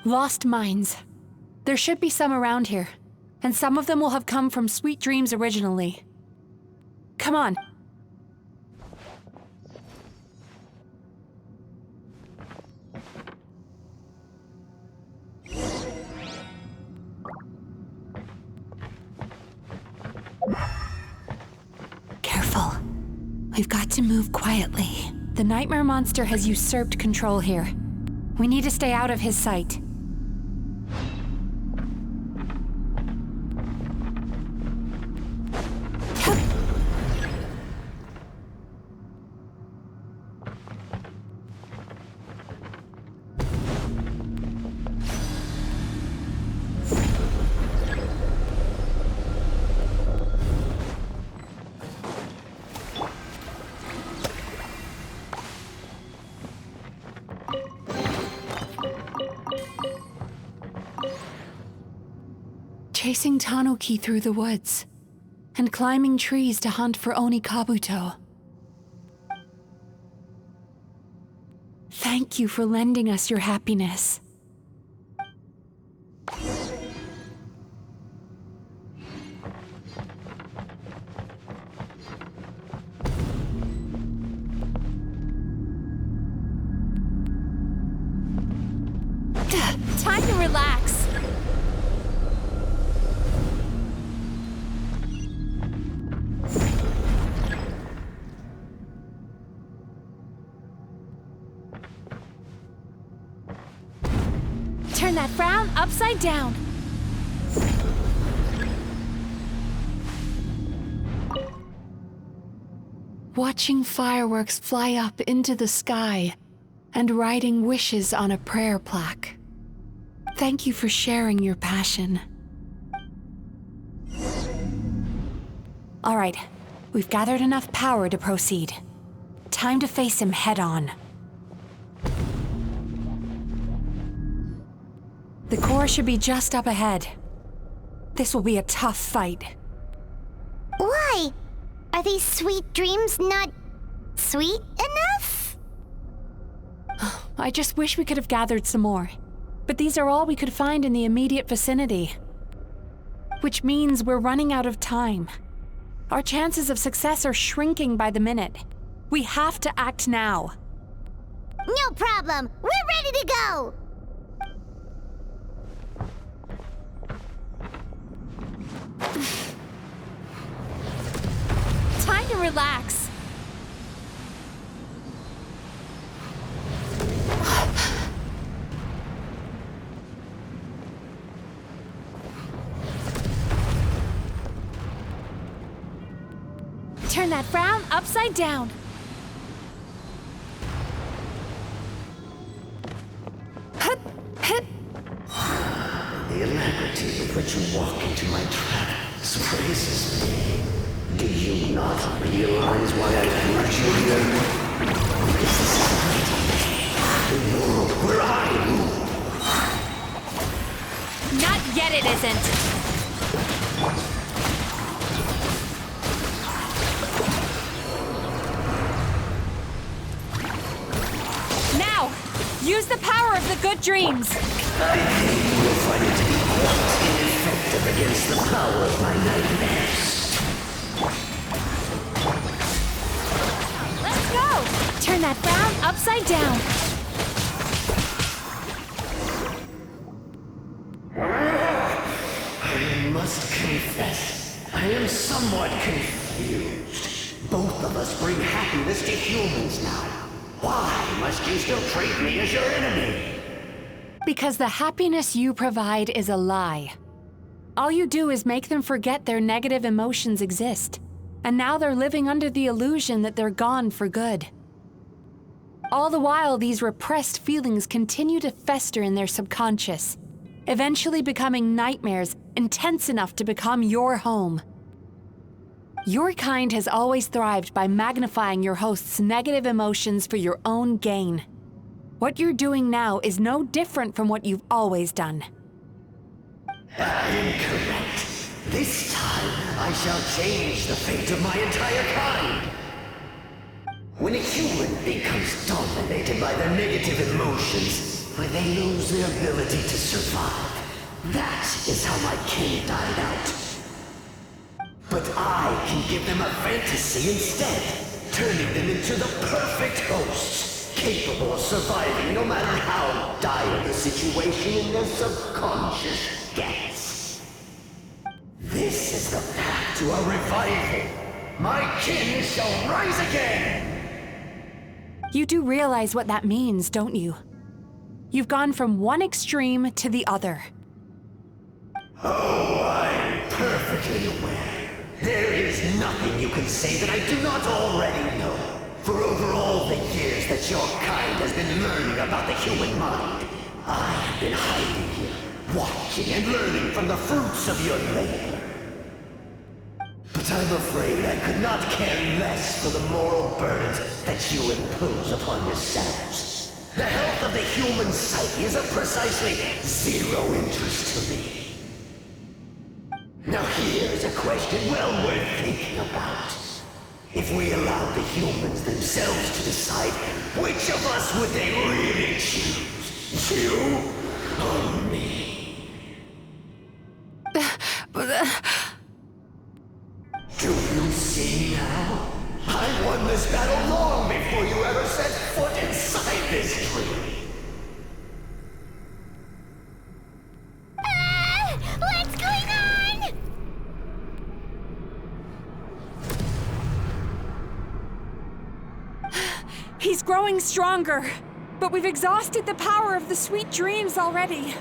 Lost minds. There should be some around here, and some of them will have come from sweet dreams originally. Come on. Careful. We've got to move quietly. The nightmare monster has usurped control here. We need to stay out of his sight. Chasing Tanuki through the woods, and climbing trees to hunt for Oni Kabuto. Thank you for lending us your happiness. Time to relax. frown upside down. Watching fireworks fly up into the sky and writing wishes on a prayer plaque. Thank you for sharing your passion. All right, we've gathered enough power to proceed. Time to face him head-on. The core should be just up ahead. This will be a tough fight. Why? Are these sweet dreams not sweet enough? I just wish we could have gathered some more. But these are all we could find in the immediate vicinity. Which means we're running out of time. Our chances of success are shrinking by the minute. We have to act now. No problem. We're ready to go. Time to relax. Turn that frown upside down. The alacrity with which you walk into my trap surprises me. Do you not realize why I brought you here? Because this is the world where I rule. Not yet, it isn't. Now, use the power of the good dreams. I think you will find it to be quite ineffective against the power of my nightmares. Let's go! Turn that frown upside down. I must confess, I am somewhat confused. Both of us bring happiness to humans now. Why must you still treat me as your enemy? Because the happiness you provide is a lie. All you do is make them forget their negative emotions exist. And now they're living under the illusion that they're gone for good. All the while, these repressed feelings continue to fester in their subconscious, eventually becoming nightmares intense enough to become your home. Your kind has always thrived by magnifying your host's negative emotions for your own gain. What you're doing now is no different from what you've always done. Incorrect. This time, I shall change the fate of my entire kind. When a human becomes dominated by their negative emotions, when they lose their ability to survive, that is how my kin died out. But I can give them a fantasy instead, turning them into the perfect hosts, capable of surviving no matter how dire the situation in their subconscious gets. This is the path to a revival. My kin shall rise again! You do realize what that means, don't you? You've gone from one extreme to the other. Oh, I'm perfectly aware. There is nothing you can say that I do not already know. For over all the years that your kind has been learning about the human mind, I have been hiding here, watching and learning from the fruits of your labor. But I'm afraid I could not care less for the moral burdens that you impose upon yourselves. The health of the human psyche is of precisely zero interest to me. Now here's a question well worth thinking about. If we allowed the humans themselves to decide, which of us would they really choose? You or me? Do you see now? I won this battle long before you ever set foot inside this tree. What's going on? He's growing stronger, but we've exhausted the power of the sweet dreams already.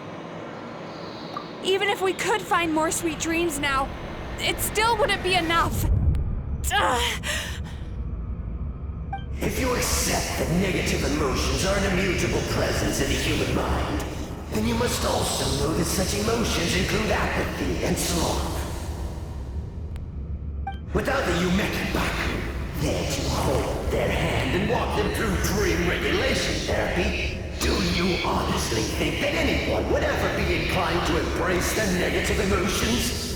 even if we could find more sweet dreams now, it still wouldn't be enough. If you accept that negative emotions are an immutable presence in the human mind, then you must also know that such emotions include apathy and sloth. Without the Yumemizuki baku there to hold their hand and walk them through dream regulation therapy, do you honestly think that anyone would ever be inclined to embrace their negative emotions?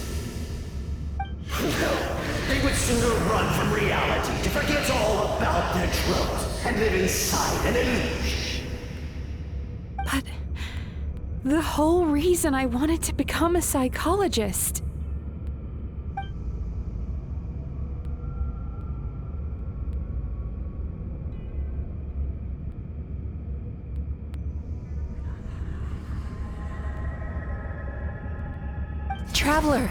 No, they would sooner run from reality to forget all about their troubles and live inside an illusion. But the whole reason I wanted to become a psychologist. Traveler.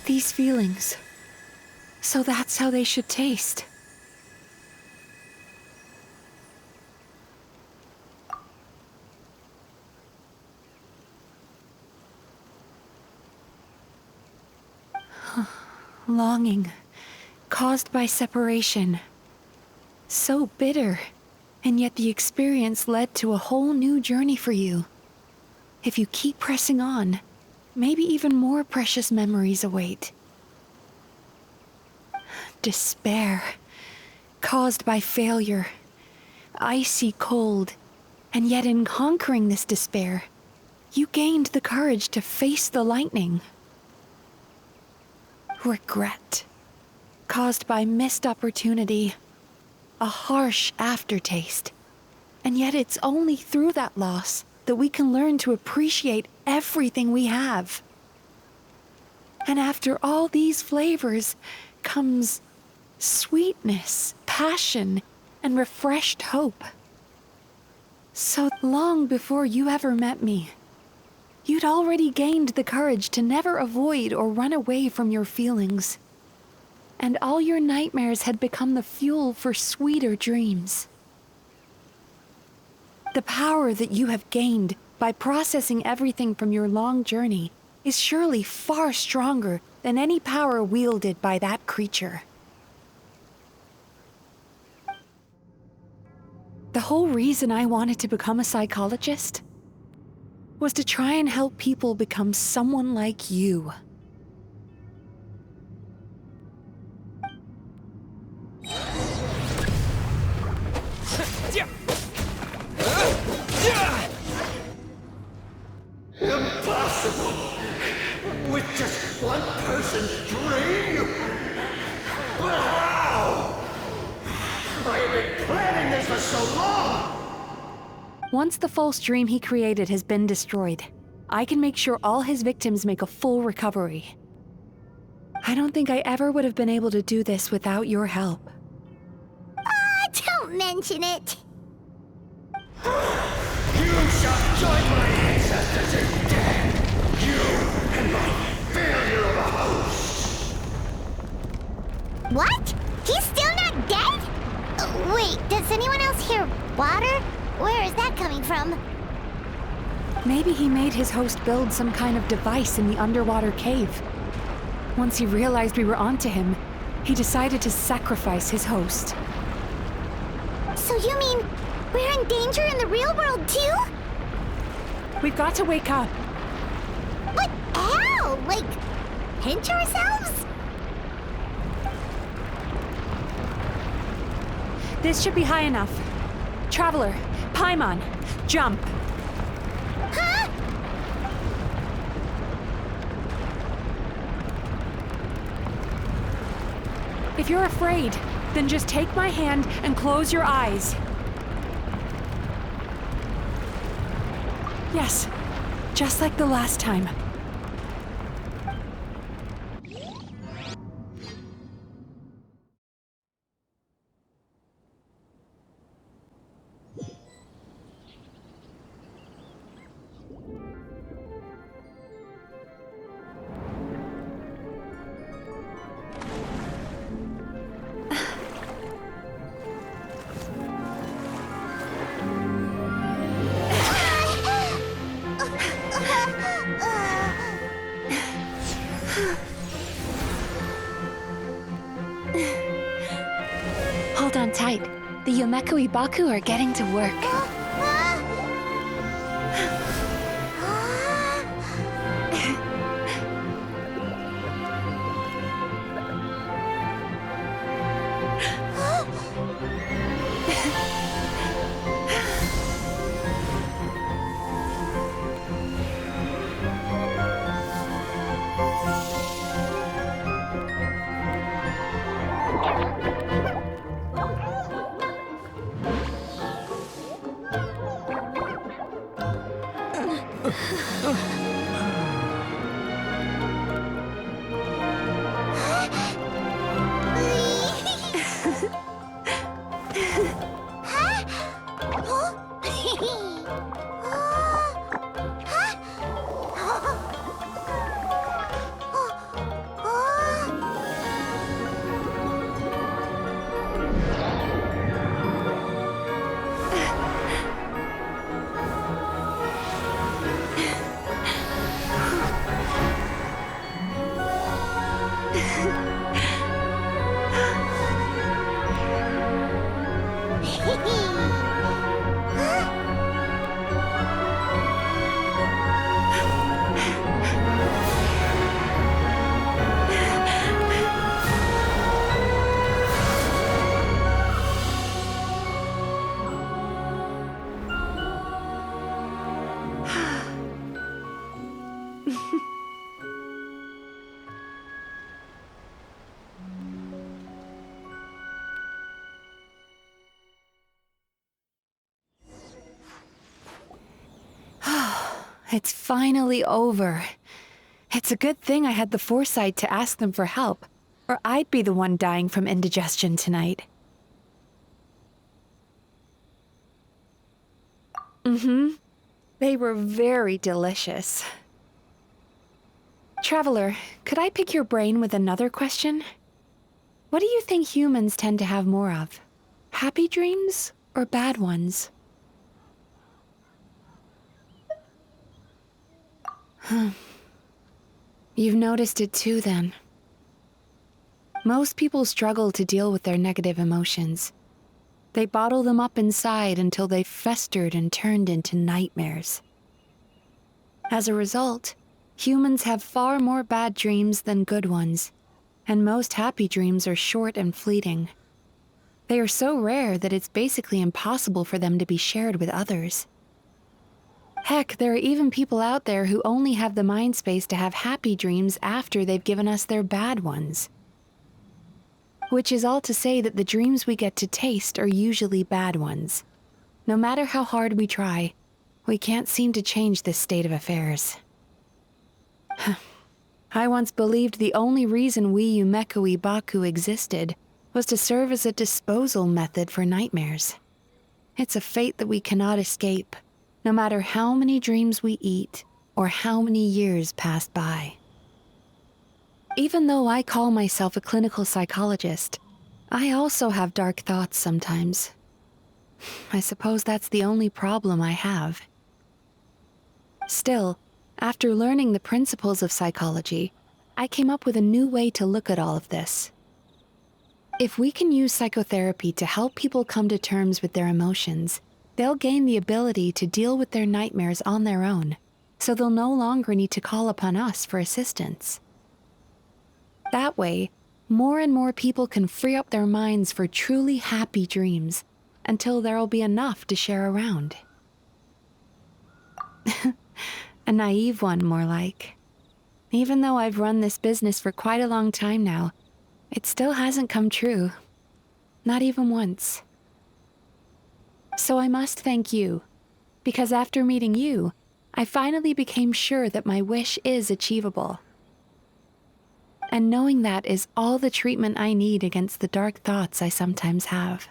These feelings. So that's how they should taste. Longing, caused by separation. So bitter, and yet the experience led to a whole new journey for you. If you keep pressing on, maybe even more precious memories await. Despair, caused by failure. Icy cold, and yet in conquering this despair, you gained the courage to face the lightning. Regret, caused by missed opportunity, a harsh aftertaste. And yet it's only through that loss that we can learn to appreciate everything we have. And after all these flavors comes sweetness, passion, and refreshed hope. So long before you ever met me, you'd already gained the courage to never avoid or run away from your feelings. And all your nightmares had become the fuel for sweeter dreams. The power that you have gained by processing everything from your long journey is surely far stronger than any power wielded by that creature. The whole reason I wanted to become a psychologist was to try and help people become someone like you. Impossible! With just one person's dream? But how? I have been planning this for so long! Once the false dream he created has been destroyed, I can make sure all his victims make a full recovery. I don't think I ever would have been able to do this without your help. Don't mention it. You shall join my ancestors in death! You and my failure of a host! What? He's still not dead? Wait, does anyone else hear water? Where is that coming from? Maybe he made his host build some kind of device in the underwater cave. Once he realized we were onto him, he decided to sacrifice his host. So you mean we're in danger in the real world too? We've got to wake up. But how? Like, pinch ourselves? This should be high enough. Traveler, Paimon, jump. Huh? If you're afraid, then just take my hand and close your eyes. Yes, just like the last time. on tight. The Yumemizuki Baku are getting to work. It's finally over. It's a good thing I had the foresight to ask them for help, or I'd be the one dying from indigestion tonight. They were very delicious. Traveler, could I pick your brain with another question? What do you think humans tend to have more of? Happy dreams or bad ones? You've noticed it too, then. Most people struggle to deal with their negative emotions. They bottle them up inside until they've festered and turned into nightmares. As a result, humans have far more bad dreams than good ones, and most happy dreams are short and fleeting. They are so rare that it's basically impossible for them to be shared with others. Heck, there are even people out there who only have the mind space to have happy dreams after they've given us their bad ones. Which is all to say that the dreams we get to taste are usually bad ones. No matter how hard we try, we can't seem to change this state of affairs. I once believed the only reason we Yumemizuki Baku existed was to serve as a disposal method for nightmares. It's a fate that we cannot escape, no matter how many dreams we eat or how many years pass by. Even though I call myself a clinical psychologist, I also have dark thoughts sometimes. I suppose that's the only problem I have. Still, after learning the principles of psychology, I came up with a new way to look at all of this. If we can use psychotherapy to help people come to terms with their emotions, they'll gain the ability to deal with their nightmares on their own, so they'll no longer need to call upon us for assistance. That way, more and more people can free up their minds for truly happy dreams, until there'll be enough to share around. A naive one, more like. Even though I've run this business for quite a long time now, it still hasn't come true. Not even once. So I must thank you, because after meeting you, I finally became sure that my wish is achievable. And knowing that is all the treatment I need against the dark thoughts I sometimes have.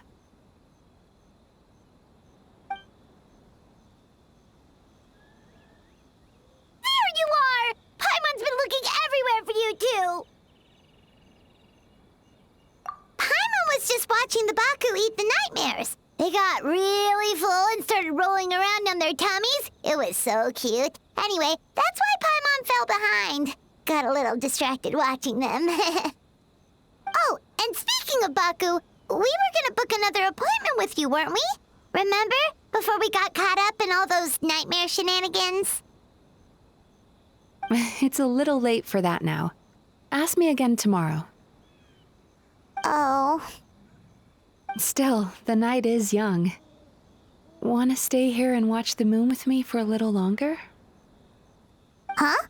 There you are! Paimon's been looking everywhere for you, too! Paimon was just watching the Baku eat the nightmares. They got really full and started rolling around on their tummies. It was so cute. Anyway, that's why Paimon fell behind. Got a little distracted watching them. Oh, and speaking of Baku, we were gonna book another appointment with you, weren't we? Remember? Before we got caught up in all those nightmare shenanigans? It's a little late for that now. Ask me again tomorrow. Oh. Still, the night is young. Want to stay here and watch the moon with me for a little longer? Huh?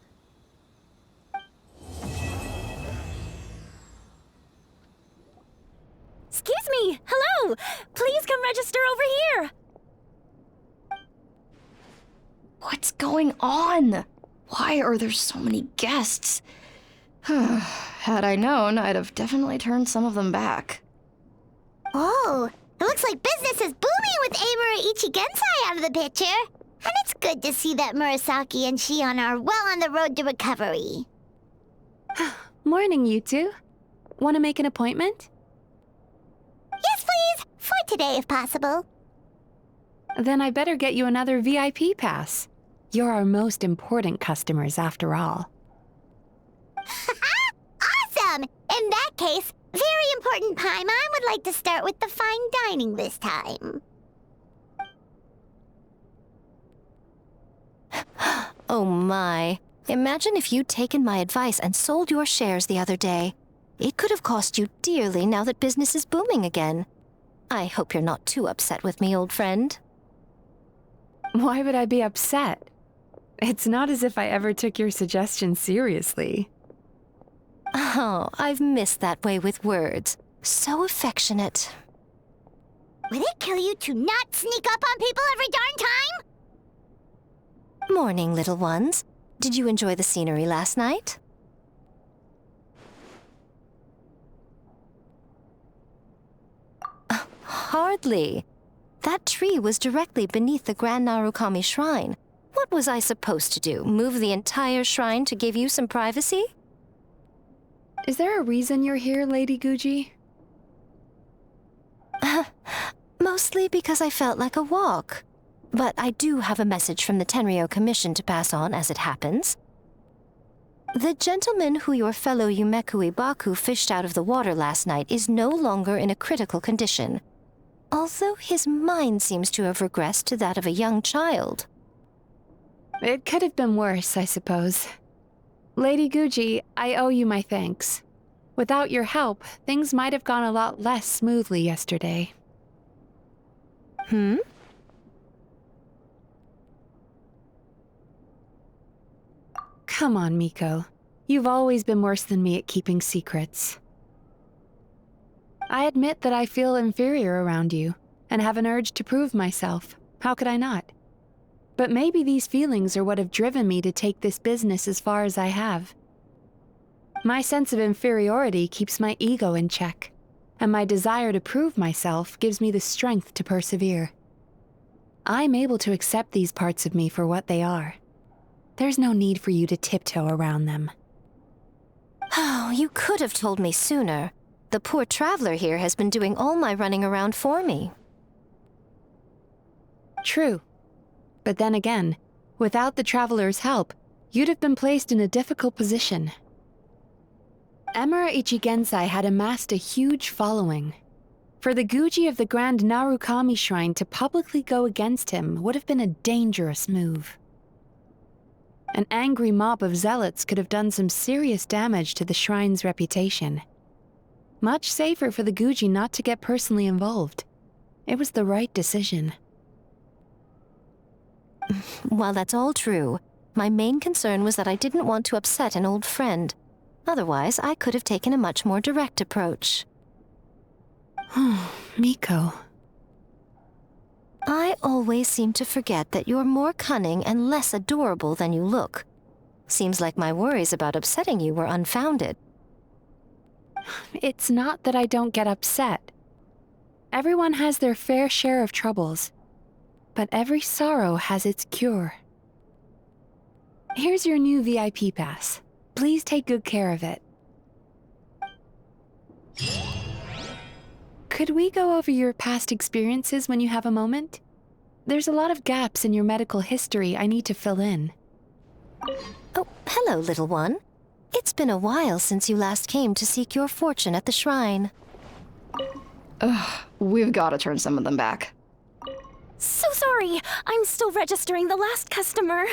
Excuse me! Hello! Please come register over here! What's going on? Why are there so many guests? Had I known, I'd have definitely turned some of them back. Oh, it looks like business is booming with Amura Ichigensai out of the picture. And it's good to see that Murasaki and Shion are well on the road to recovery. Morning, you two. Want to make an appointment? Yes, please. For today, if possible. Then I better get you another VIP pass. You're our most important customers, after all. Awesome! In that case, very important Paimon would like to start with the fine dining this time. Oh my. Imagine if you'd taken my advice and sold your shares the other day. It could have cost you dearly now that business is booming again. I hope you're not too upset with me, old friend. Why would I be upset? It's not as if I ever took your suggestion seriously. Oh, I've missed that way with words. So affectionate. Would it kill you to not sneak up on people every darn time? Morning, little ones. Did you enjoy the scenery last night? Hardly. That tree was directly beneath the Grand Narukami Shrine. What was I supposed to do? Move the entire shrine to give you some privacy? Is there a reason you're here, Lady Guji? Mostly because I felt like a walk. But I do have a message from the Tenryo Commission to pass on as it happens. The gentleman who your fellow Yumemizuki Baku fished out of the water last night is no longer in a critical condition, although his mind seems to have regressed to that of a young child. It could have been worse, I suppose. Lady Guji, I owe you my thanks. Without your help, things might have gone a lot less smoothly yesterday. Hmm? Come on, Miko. You've always been worse than me at keeping secrets. I admit that I feel inferior around you, and have an urge to prove myself. How could I not? But maybe these feelings are what have driven me to take this business as far as I have. My sense of inferiority keeps my ego in check, and my desire to prove myself gives me the strength to persevere. I'm able to accept these parts of me for what they are. There's no need for you to tiptoe around them. Oh, you could have told me sooner. The poor traveler here has been doing all my running around for me. True. But then again, without the traveler's help, you'd have been placed in a difficult position. Emura Ichigensai had amassed a huge following. For the Guji of the Grand Narukami Shrine to publicly go against him would have been a dangerous move. An angry mob of zealots could have done some serious damage to the shrine's reputation. Much safer for the Guji not to get personally involved. It was the right decision. While that's all true, my main concern was that I didn't want to upset an old friend. Otherwise, I could have taken a much more direct approach. Miko. I always seem to forget that you're more cunning and less adorable than you look. Seems like my worries about upsetting you were unfounded. It's not that I don't get upset. Everyone has their fair share of troubles, but every sorrow has its cure. Here's your new VIP pass. Please take good care of it. Could we go over your past experiences when you have a moment? There's a lot of gaps in your medical history I need to fill in. Oh, hello, little one. It's been a while since you last came to seek your fortune at the shrine. Ugh, we've got to turn some of them back. So sorry. I'm still registering the last customer.